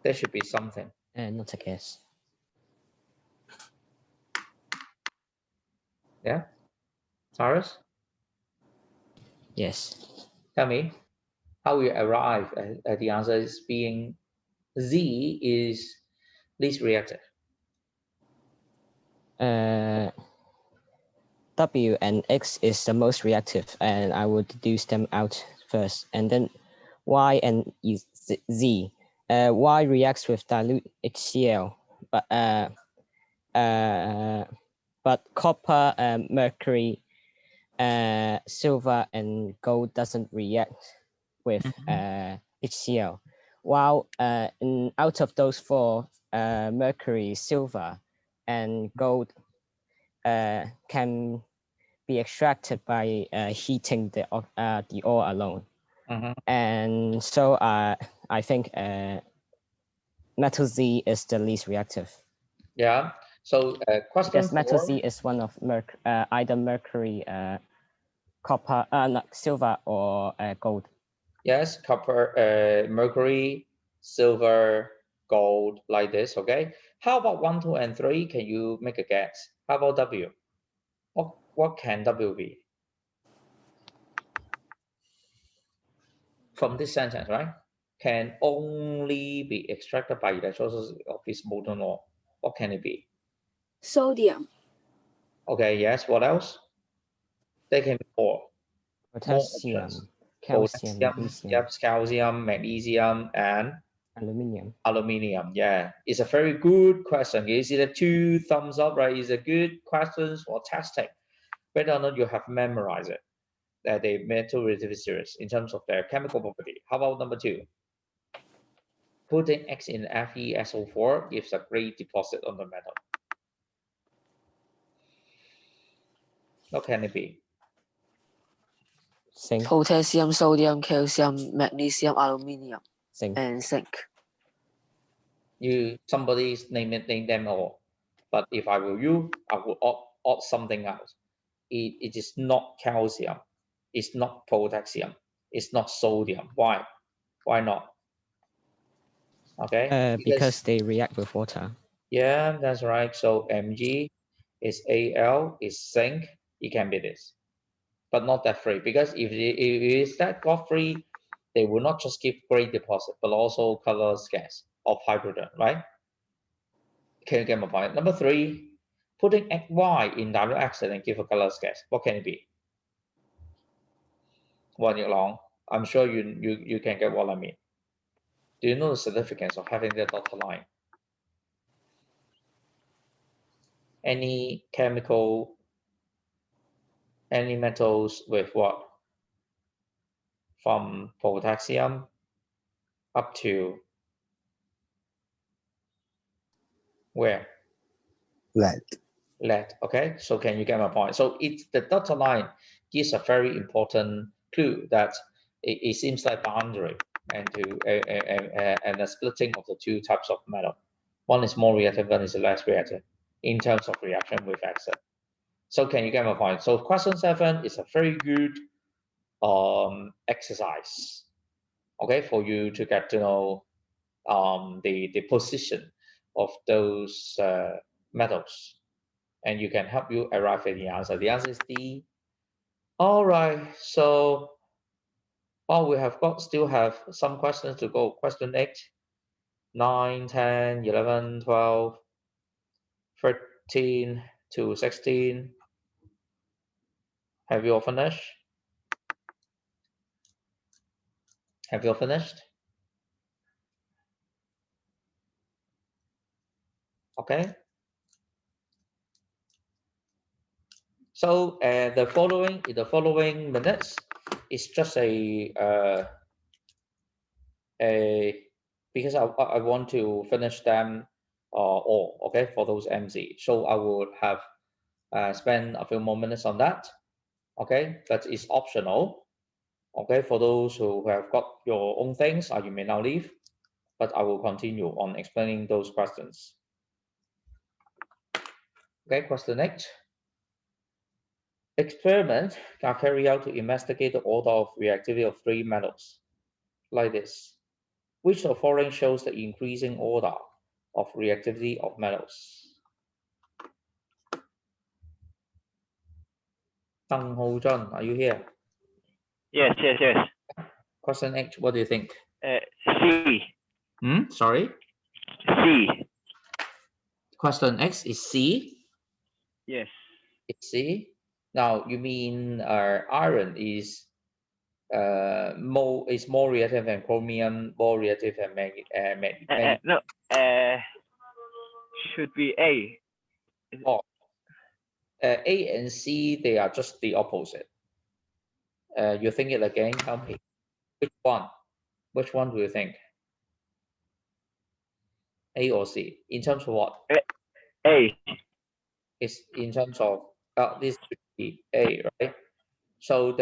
There should be something. Not a guess. Yeah? Cyrus? Yes. Tell me, how you arrive at the answer is being Z is least reactive. W and X is the most reactive, and I would deduce them out first, and then Y and Z. Y reacts with dilute HCl, but copper, mercury, silver, and gold doesn't react with HCl. While out of those four, mercury, silver, and gold can be extracted by heating the ore alone. And so I think metal Z is the least reactive. Yeah. So question because metal 4. Z is one of either mercury, copper, silver, or gold. Yes, copper, mercury, silver, gold, like this, okay? How about 1, 2, and 3? Can you make a guess? How about W? What can W be? From this sentence, right? Can only be extracted by electrolysis of this molten ore. What can it be? Sodium. Okay, yes, what else? There can be more. Potassium, calcium, magnesium. Yep, calcium, magnesium, and Aluminium. Aluminium, yeah. It's a very good question. You see the 2 thumbs up, right? It's a good question for testing whether or not you have memorized it, the metal reactivity series in terms of their chemical property. How about number 2? Putting X in FeSO4 gives a great deposit on the metal. What can it be? Zinc. Potassium, sodium, calcium, magnesium, aluminium, Zinc. and zinc. Somebody name them all. But if I were you, I would opt something else. It is not calcium. It's not potassium. It's not sodium. Why? Why not? Okay. Because they react with water. Yeah, that's right. So Mg is Al is zinc. It can be this, but not that free. Because if it is that got free, they will not just give great deposit, but also colorless gas of hydrogen, right? Can you get my point? Number 3, putting Y in dilute acid and give a colorless gas. What can it be? One year long. I'm sure you can get what I mean. Do you know the significance of having that dotted line? Any chemical, any metals with what? From potassium up to where? Lead. Lead. Okay, so can you get my point? So it's the dotted line gives a very important clue that it seems like boundary and a splitting of the 2 types of metal. One is more reactive, one is less reactive in terms of reaction with acid. So can you get my point? So question 7 is a very good exercise, okay, for you to get to know the position of those metals, and you can help you arrive at the answer. The answer is D. All right, so we still have some questions to go. Question 8, 9, 10, 11, 12, 13 to 16. Have you all finished? Have you all finished? Okay. So the following minutes is just because I want to finish them all, okay, for those MC. So I would have spend a few more minutes on that, okay, but it's optional, okay, for those who have got your own things, you may now leave, but I will continue on explaining those questions. Okay, question 8. Experiments are carried out to investigate the order of reactivity of 3 metals, like this. Which of following shows the increasing order of reactivity of metals? Deng Ho-jun, are you here? Yes. Question 8, what do you think? C. Sorry? C. Question X is C? Yes. It's C. Now, you mean iron is more reactive than chromium, more reactive than magnesium? No. Should be A. Oh. A and C, they are just the opposite. You think it again, tell me. Which one? Which one do you think? A or C? In terms of what? A. It's in terms of this should be A, right? So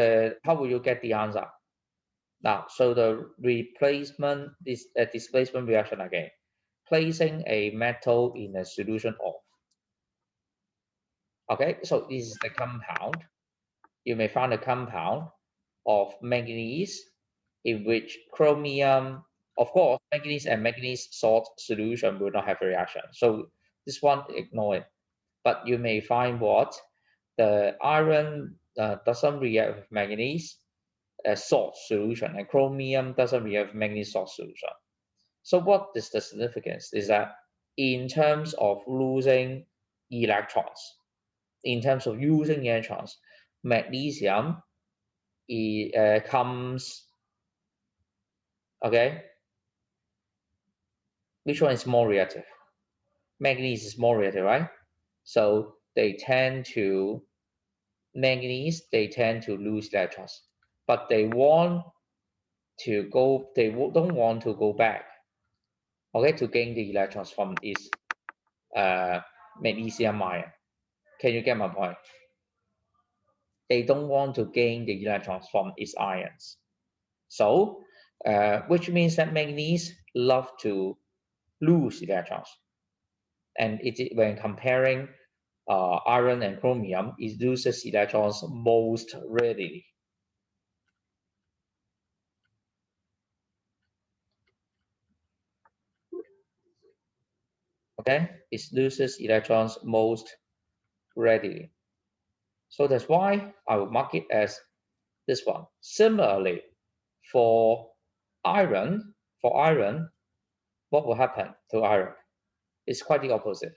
how will you get the answer? Now, so the replacement, this displacement reaction again, placing a metal in a solution of. Okay, so this is the compound. You may find a compound of manganese in which chromium, of course, manganese and manganese salt solution will not have a reaction. So this one, ignore it. But you may find what? The iron doesn't react with manganese salt solution, and chromium doesn't react with manganese salt solution. So what is the significance? Is that in terms of losing electrons, in terms of using electrons, magnesium comes, okay, which one is more reactive? Manganese is more reactive, right? So they tend to lose electrons, but they want to go, don't want to go back, okay, to gain the electrons from its magnesium ion. Can you get my point? They don't want to gain the electrons from its ions. So, which means that manganese love to lose electrons. And when comparing iron and chromium, it loses electrons most readily. Okay, it loses electrons most readily. So that's why I will mark it as this one. Similarly, for iron, what will happen to iron? It's quite the opposite.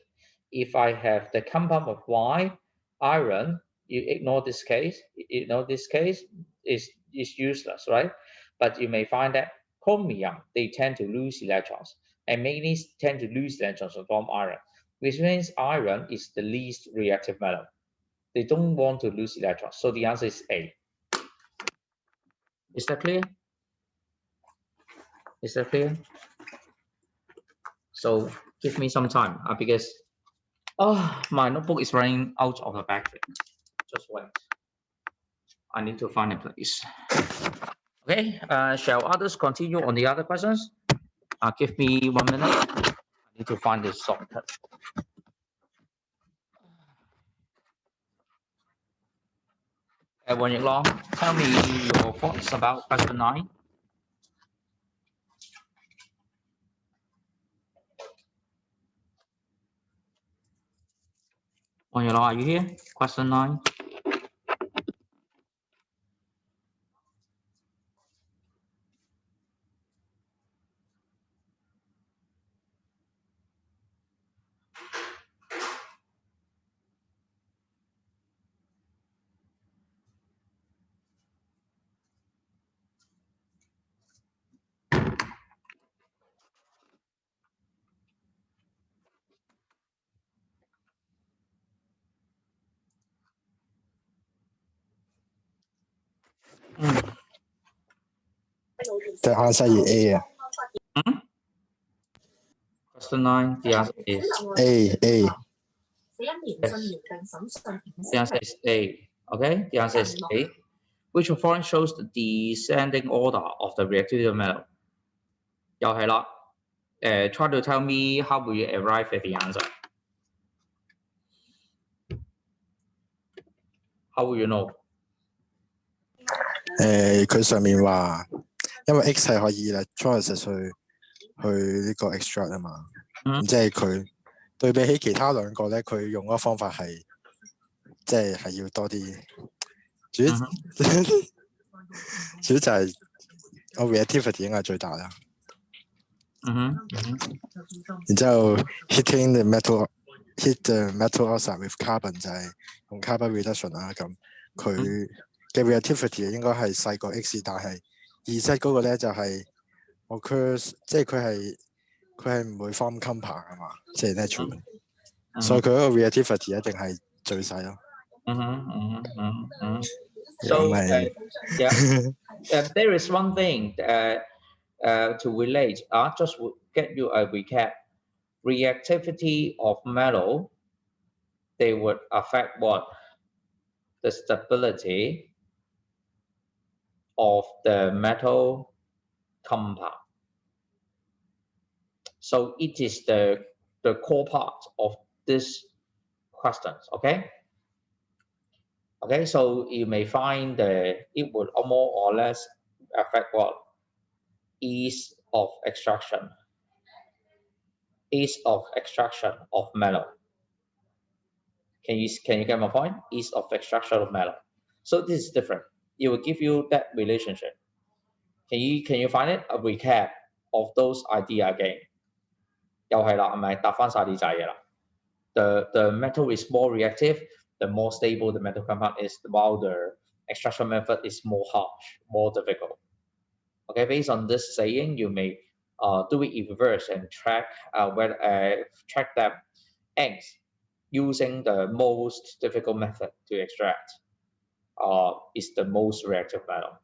If I have the compound of Y, iron, you ignore this case. Is useless, right? But you may find that chromium, they tend to lose electrons, and manganese tend to lose electrons from iron, which means iron is the least reactive metal. They don't want to lose electrons. So the answer is A. Is that clear? Is that clear? So give me some time because my notebook is running out of the battery. Just wait. I need to find a place. Okay, shall others continue on the other questions? Give me 1 minute. I need to find this shortcut. When Long, tell me your thoughts about question 9. When Long, are you here? Question 9. The answer is A. Question 9, the answer is A. Yes. The answer is A. Okay, the answer is A. Which of following shows the descending order of the reactivity of metal? 又係啦。Try to tell me how will you arrive at the answer? How will you know? 佢上面話，因為 X 係可以咧 choice 去呢個 extract 啊嘛，即係佢對比起其他兩個咧，佢用嗰個方法係即係要多啲。主要就係個 reactivity 應該係最大啦。然之後 hitting the metal oxide with carbon 就係用 carbon reduction 啦，咁佢嘅 reactivity 應該係細過 X， 但係2Z 嗰個咧就係 occurs， 即係佢係唔會 form compound 啊嘛，即係 natural， 所以佢嗰個 reactivity 一定係最細咯。So there is one thing to relate. I'll just get you a recap. Reactivity of metal, they would affect what? The stability of the metal compound. So it is the core part of this questions, okay? Okay, so you may find it would more or less affect what? Ease of extraction of metal. Can you get my point? Ease of extraction of metal. So this is different. It will give you that relationship. Can you find it? A recap of those idea again. 又係啦，係咪答翻晒呢扎嘢啦？ The metal is more reactive, the more stable the metal compound is, while the extraction method is more harsh, more difficult. Okay, based on this saying, you may do it in reverse and track track them eggs using the most difficult method to extract is the most reactive metal.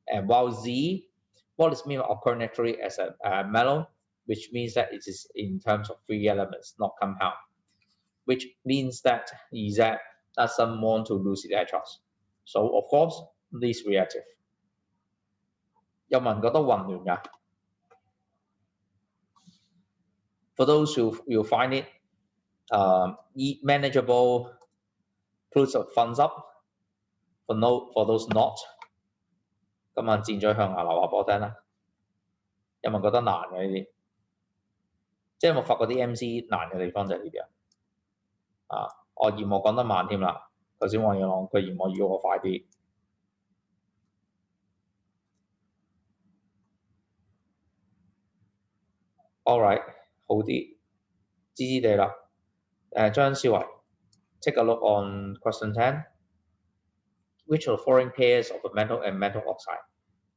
And while Z, what is meant alternatively as a metal, which means that it is in terms of 3 elements, not compound, which means that Z doesn't want to lose its electrons. So of course, this reactive. 有冇人覺得混亂㗎？ For those who you find it manageable, put a thumbs up. For those not, 咁啊箭嘴向下留下俾我聽啦。有冇人覺得難嘅呢啲？即係有冇發覺啲 MC 難嘅地方就係呢啲啊？我嫌我講得慢添啦。頭先黃耀朗佢嫌我要我快啲。All right， 好啲，知知地啦。張思維 ，take a look on question 10. Which of the following pairs of a metal and metal oxide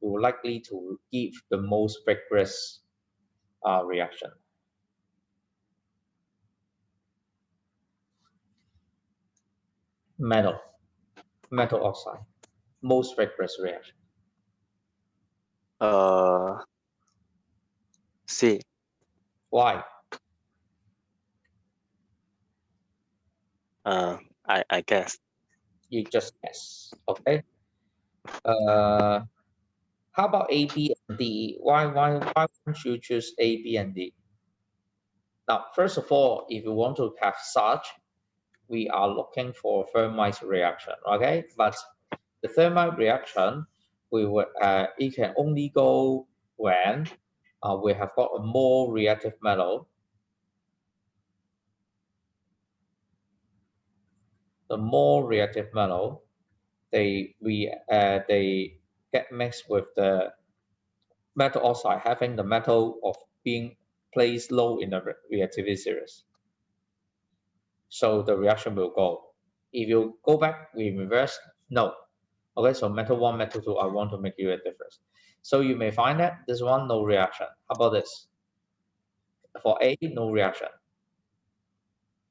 will likely to give the most vigorous reaction? Metal oxide, most vigorous reaction. C. Why? I guess. You just guess. Okay. How about A, B, and D? Why don't you choose A, B, and D? Now, first of all, if you want to have such, we are looking for thermite reaction. Okay, but the thermite reaction, it can only go when we have got a more reactive metal. The more reactive metal, they get mixed with the metal oxide, having the metal of being placed low in the reactivity series. So the reaction will go. If you go back, we reverse, no. Okay, so metal 1, metal 2, I want to make you a difference. So you may find that this one, no reaction. How about this? For A, no reaction.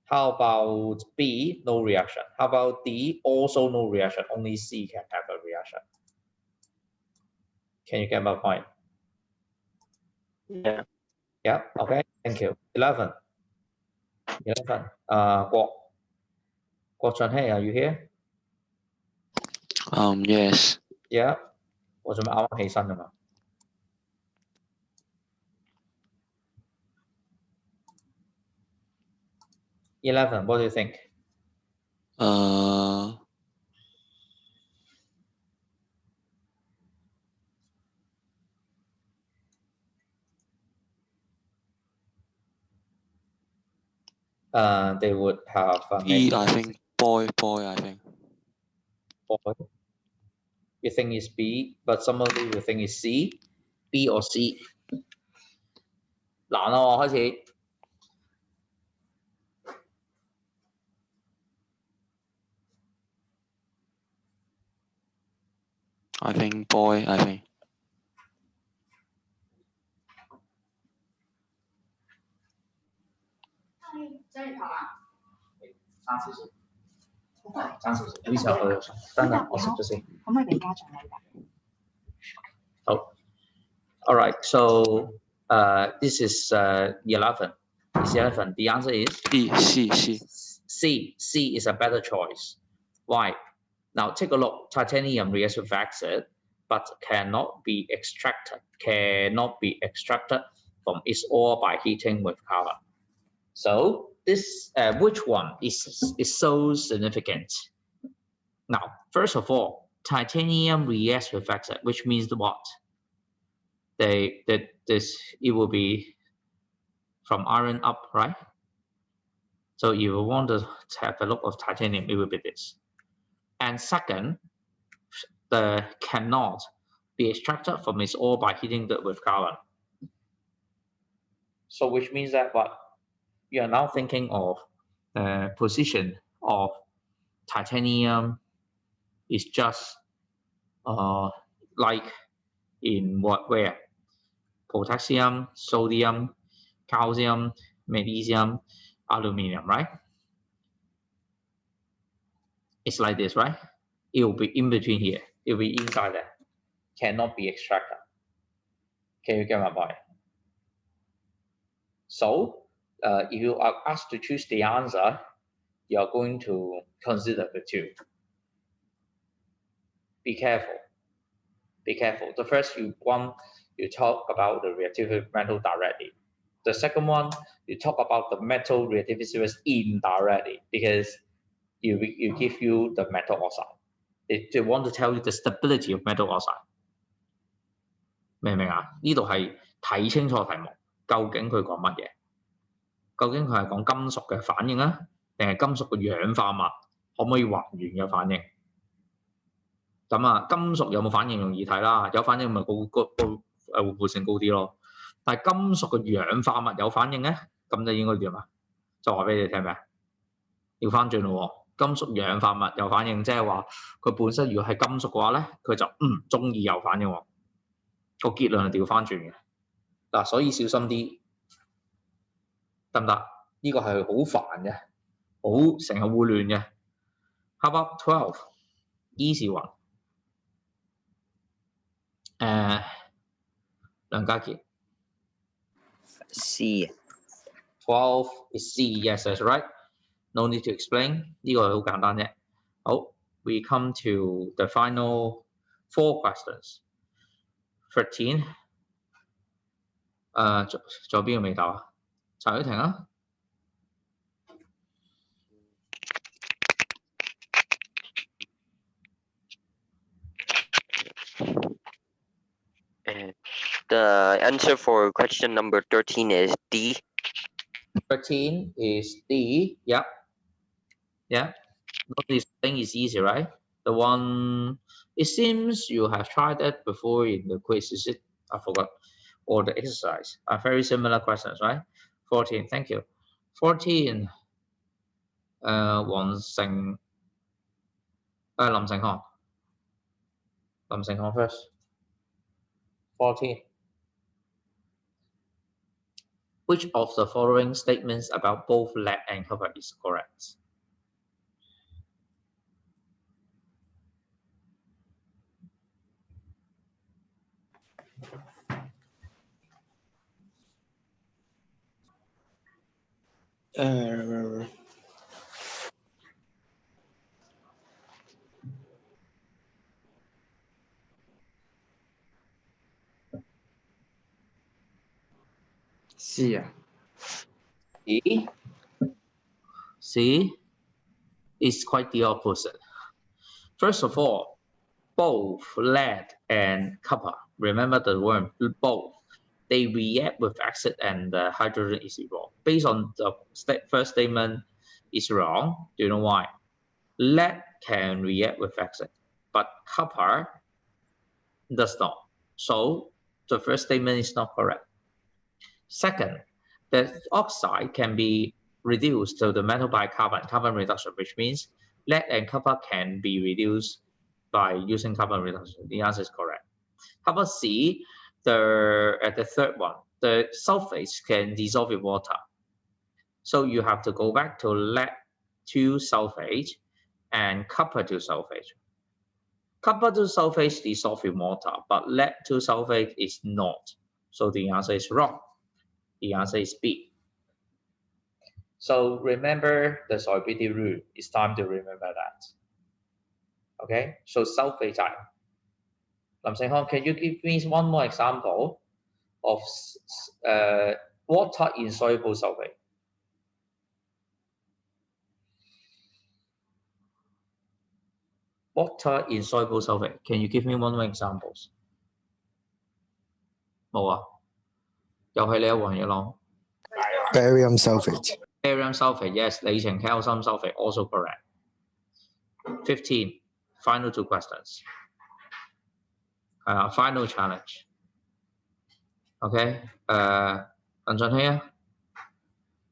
How about B, no reaction? How about D, also no reaction? Only C can have a reaction. Can you get my point? Yeah. Yeah, okay, thank you. 11. Guo Chun-hei, are you here? Yes. Yeah. 我做咩啱啱起身㗎嘛？ 11, what do you think? They would have E, I think. Boy, I think. Boy. You think it's B, but some of you think it's C, B or C. 難啦，我開始。I think boy, I think. 爭少少，爭少少，呢時候佢等陣我食咗先。可唔可以俾家長嚟㗎？好。All right, so this is 11. Is 11. The answer is C is a better choice. Why? Now take a look. Titanium reacts with acid, but cannot be extracted from its ore by heating with carbon. So this which one is so significant? Now, first of all, titanium reacts with acid, which means what? It will be from iron up, right? So if you want to have a look of titanium, it will be this. And second, the cannot be extracted from its ore by heating it with carbon. So which means that what? You are now thinking of the position of titanium is just like in where? potassium, sodium, calcium, magnesium, aluminum, right? It's like this, right? It will be in between here. It will be inside there. Cannot be extracted. Can you get my point? So, if you are asked to choose the answer, you are going to consider the two. Be careful. Be careful. The first one, you talk about the reactivity of metal directly. The second one, you talk about the metal reactivity series indirectly because you give you the metal oxide. They want to tell you the stability of metal oxide. 明唔明啊？呢度係睇清楚題目，究竟佢講乜嘢？究竟佢係講金屬嘅反應啊，定係金屬嘅氧化物可唔可以還原嘅反應？咁啊，金屬有冇反應容易睇啦，有反應咪活潑性高啲咯。但係金屬嘅氧化物有反應咧，咁就應該點啊？就話俾你聽咩？調翻轉咯喎，金屬氧化物有反應，即係話佢本身如果係金屬嘅話咧，佢就中意有反應喎。個結論係調翻轉嘅。嗱，所以小心啲，得唔得？呢個係好煩嘅，好成日會亂嘅。How about 12? Easy one. 梁家傑 C. 12 is C. Yes, that's right. No need to explain. 呢個係好簡單啫。好 ，we come to the final 4 questions. 13. 仲有邊個未答啊？陳雨婷啊？The answer for question number 13 is D. 13 is D. Yep. Yeah. This thing is easy, right? The one, it seems you have tried that before in the quiz, is it? I forgot. Or the exercise. Are very similar questions, right? 14, thank you. 14, 林成漢 first. 14. Which of the following statements about both lead and copper is correct? C 啊 C is quite the opposite. First of all, both lead and copper, remember the word both, they react with acid and the hydrogen is evolved. Based on the first statement is wrong. Do you know why? Lead can react with acid, but copper does not. So the first statement is not correct. Second, the oxide can be reduced to the metal by carbon reduction, which means lead and copper can be reduced by using carbon reduction. The answer is correct. How about C? The third one, the sulfates can dissolve in water. So you have to go back to lead to sulfate and copper to sulfate. Copper to sulfate dissolve in water, but lead to sulfate is not. So the answer is wrong. The answer is B. So remember the solubility rule. It's time to remember that. Okay, so sulfate type. Lam Seng Hong, can you give me one more example of water insoluble sulfate? Water insoluble sulfate. Can you give me one more examples? 冇啊，又係你啊，黃奕朗。Barium sulfate. Barium sulfate, yes. 理情 calcium sulfate, also correct. 15. Final 2 questions. Final challenge. Okay.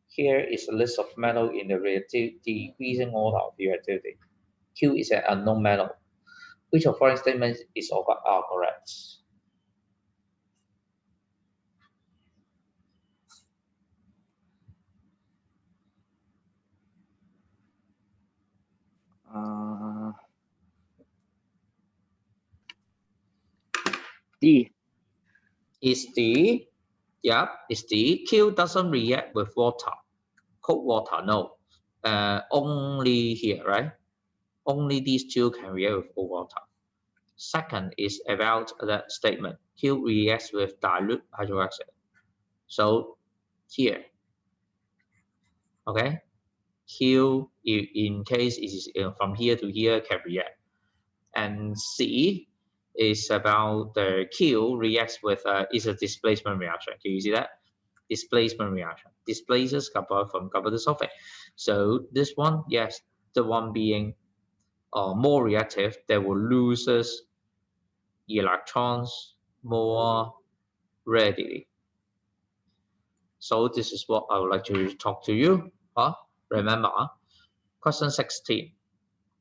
Here is a list of metal in the decreasing order of reactivity. Q is an unknown metal. Which of following statements is correct? D. Is D. Yeah, is D. Q doesn't react with water. Cold water, no. Only here, right? Only these two can react with cold water. Second is about that statement. Q reacts with dilute hydrochloric acid. So here, okay, Q in case it is from here to here can react. And C is about the Q reacts with is a displacement reaction. Can you see that? Displacement reaction displaces copper from copper to sulfate. So this one, yes, the one being more reactive, they will loses electrons more readily. So this is what I would like to talk to you. Remember, question 16,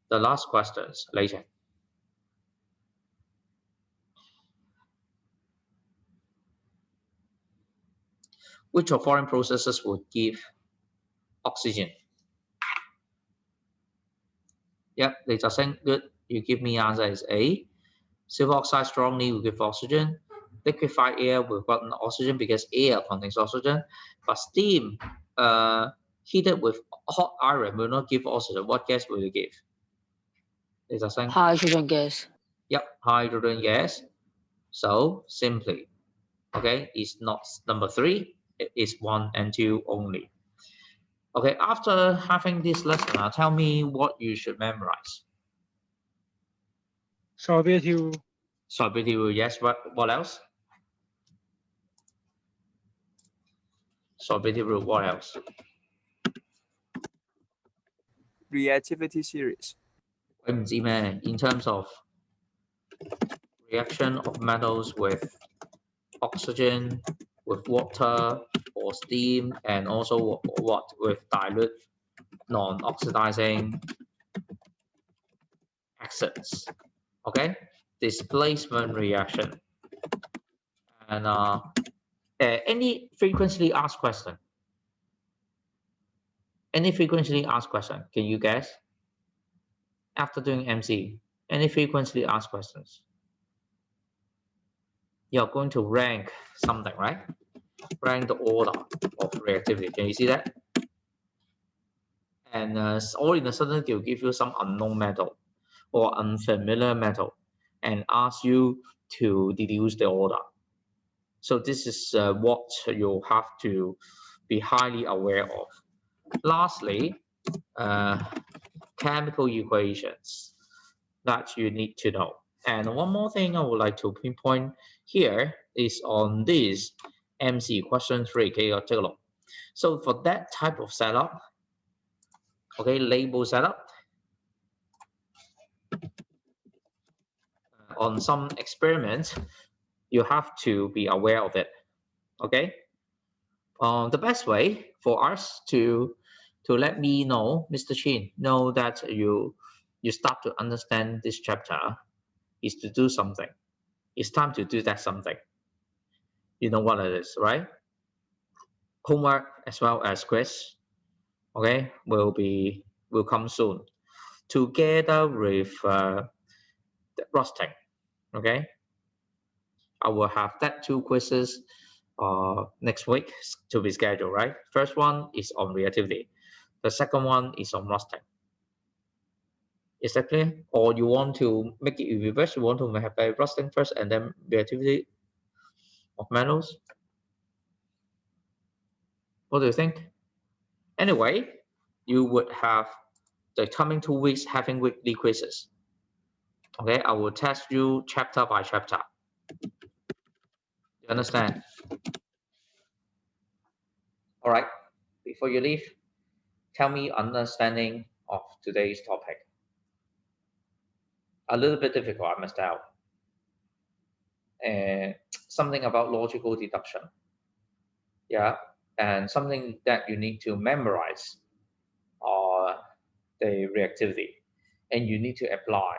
the last questions later. Which of foreign processes would give oxygen? Yep, they just saying good. You give me answer is A. Silver oxide strongly will give oxygen. Liquefied air will got oxygen because air contains oxygen. But steam heated with hot iron will not give oxygen. What gas will it give? They just saying hydrogen gas. Yep, hydrogen gas. So simply, okay, it's not number 3. It is 1 and 2 only. Okay, after having this lesson, tell me what you should memorize. Solubility rule. Solubility rule, yes. What else? Solubility rule, what else? Reactivity series. In terms of reaction of metals with oxygen, with water or steam, and also what with dilute non-oxidizing acids. Okay, displacement reaction. And any frequently asked question? Any frequently asked question? Can you guess? After doing MC, any frequently asked questions? You're going to rank something, right? Rank the order of reactivity. Can you see that? And all in a sudden, they'll give you some unknown metal or unfamiliar metal and ask you to deduce the order. So this is what you have to be highly aware of. Lastly, chemical equations that you need to know. And one more thing I would like to pinpoint here is on this MC question 3. Okay, take a look. So for that type of setup, okay, label setup, on some experiments, you have to be aware of it. Okay. The best way for us to let me know, Mr. Chin, know that you start to understand this chapter is to do something. It's time to do that something. You know what it is, right? Homework as well as quiz, okay, will come soon together with the rusting. Okay, I will have that 2 quizzes next week to be scheduled, right? First one is on reactivity. The second one is on rusting. Is that clear? Or you want to make it in reverse? You want to have a rusting first and then reactivity of metals? What do you think? Anyway, you would have the coming 2 weeks having weekly quizzes. Okay, I will test you chapter by chapter. You understand? All right, before you leave, tell me understanding of today's topic. A little bit difficult, I must out. Something about logical deduction. Yeah, and something that you need to memorize the reactivity, and you need to apply.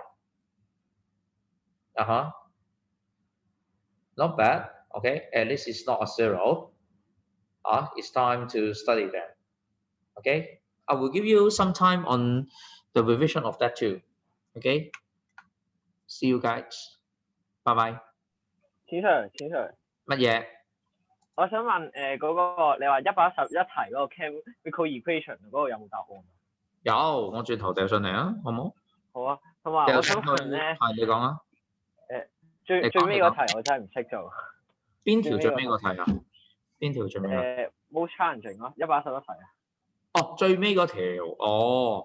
Not bad. Okay, at least it's not a 0. It's time to study them. Okay, I will give you some time on the revision of that too. Okay, see you guys. Bye bye. 錢 Sir，乜嘢？我想問嗰個你話111題嗰個 chemical equation 嗰個有冇答案？有，我轉頭掉上嚟啊，好冇？好啊，同埋我想問咧，係你講啊。最尾嗰題我真係唔識做。邊條最尾嗰題啊？邊條最尾冇 challenging 咯，111題啊。哦，最尾嗰條，哦，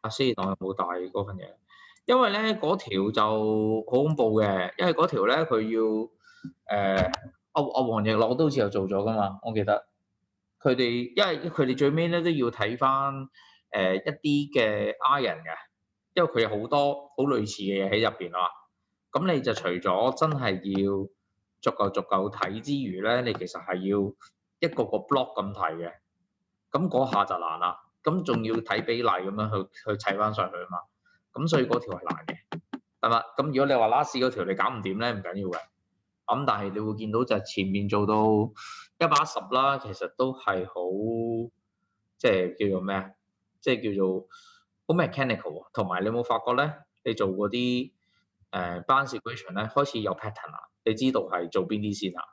阿先我有冇帶嗰份嘢？因為咧嗰條就好恐怖嘅，因為嗰條咧佢要阿黃奕樂都好似有做咗噶嘛，我記得佢哋，因為佢哋最尾咧都要睇翻一啲嘅 iron 嘅，因為佢有好多好類似嘅嘢喺入邊啊。咁你就除咗真係要逐嚿睇之餘咧，你其實係要一個個 block 咁睇嘅，咁嗰下就難啦。咁仲要睇比例咁樣去砌翻上去啊嘛。咁所以嗰條係難嘅，係嘛？咁如果你話 last 嗰條你搞唔掂咧，唔緊要嘅。咁但係你會見到就係前面做到110啦，其實都係好即係叫做咩啊？即係叫做好 mechanical 啊。同埋你有冇發覺咧？你做嗰啲balance equation 咧，開始有 pattern 啦，你知道係做邊啲先啦，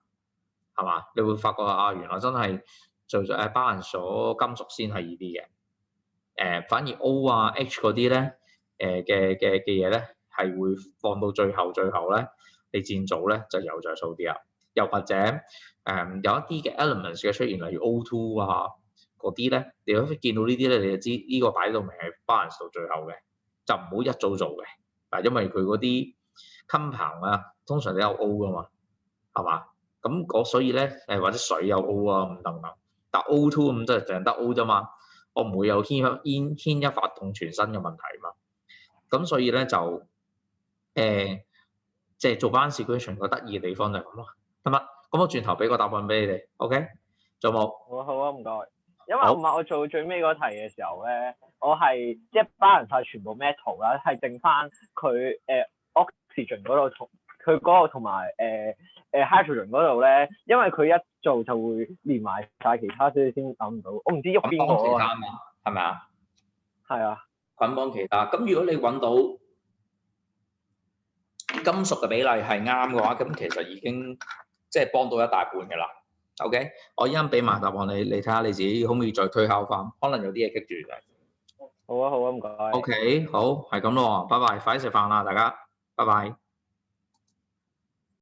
係嘛？你會發覺啊，原來真係做咗balance咗金屬先係易啲嘅。反而 O 啊 H 嗰啲咧嘅嘢咧，係會放到最後咧，你漸組咧就有着數啲啦。又或者有一啲嘅 elements 嘅出現，例如 O2 啊嗰啲咧，你如果見到呢啲咧，你就知呢個擺到明係 balance 到最後嘅，就唔好一早做嘅。嗱，因為佢嗰啲 compound 啊，通常都有 O 噶嘛，係嘛？咁所以咧或者水有 O 啊咁等等，但 O2 咁就淨得 O 啫嘛，我唔會有牽一髮動全身嘅問題嘛。咁所以咧就即係做翻 situation 個得意嘅地方就係咁咯，得嘛？咁我轉頭俾個答案俾你哋 ，OK？仲有冇？好啊，唔該。因為我做最尾嗰題嘅時候咧，我係即係 balance 晒全部 metal 啦，係剩翻佢oxygen 嗰度同佢嗰個同埋hydrogen 嗰度咧，因為佢一做就會連埋晒其他，所以先諗唔到。我唔知喐邊個啊？係咪啊？係啊。捆綁其他。咁如果你揾到金屬嘅比例係啱嘅話，咁其實已經即係幫到一大半嘅啦。OK， 我依家俾埋答案你睇下你自己可唔可以再推敲翻，可能有啲嘢棘住嘅。好啊，唔該。OK， 好，係咁咯，拜拜，快啲食飯啦，大家，拜拜。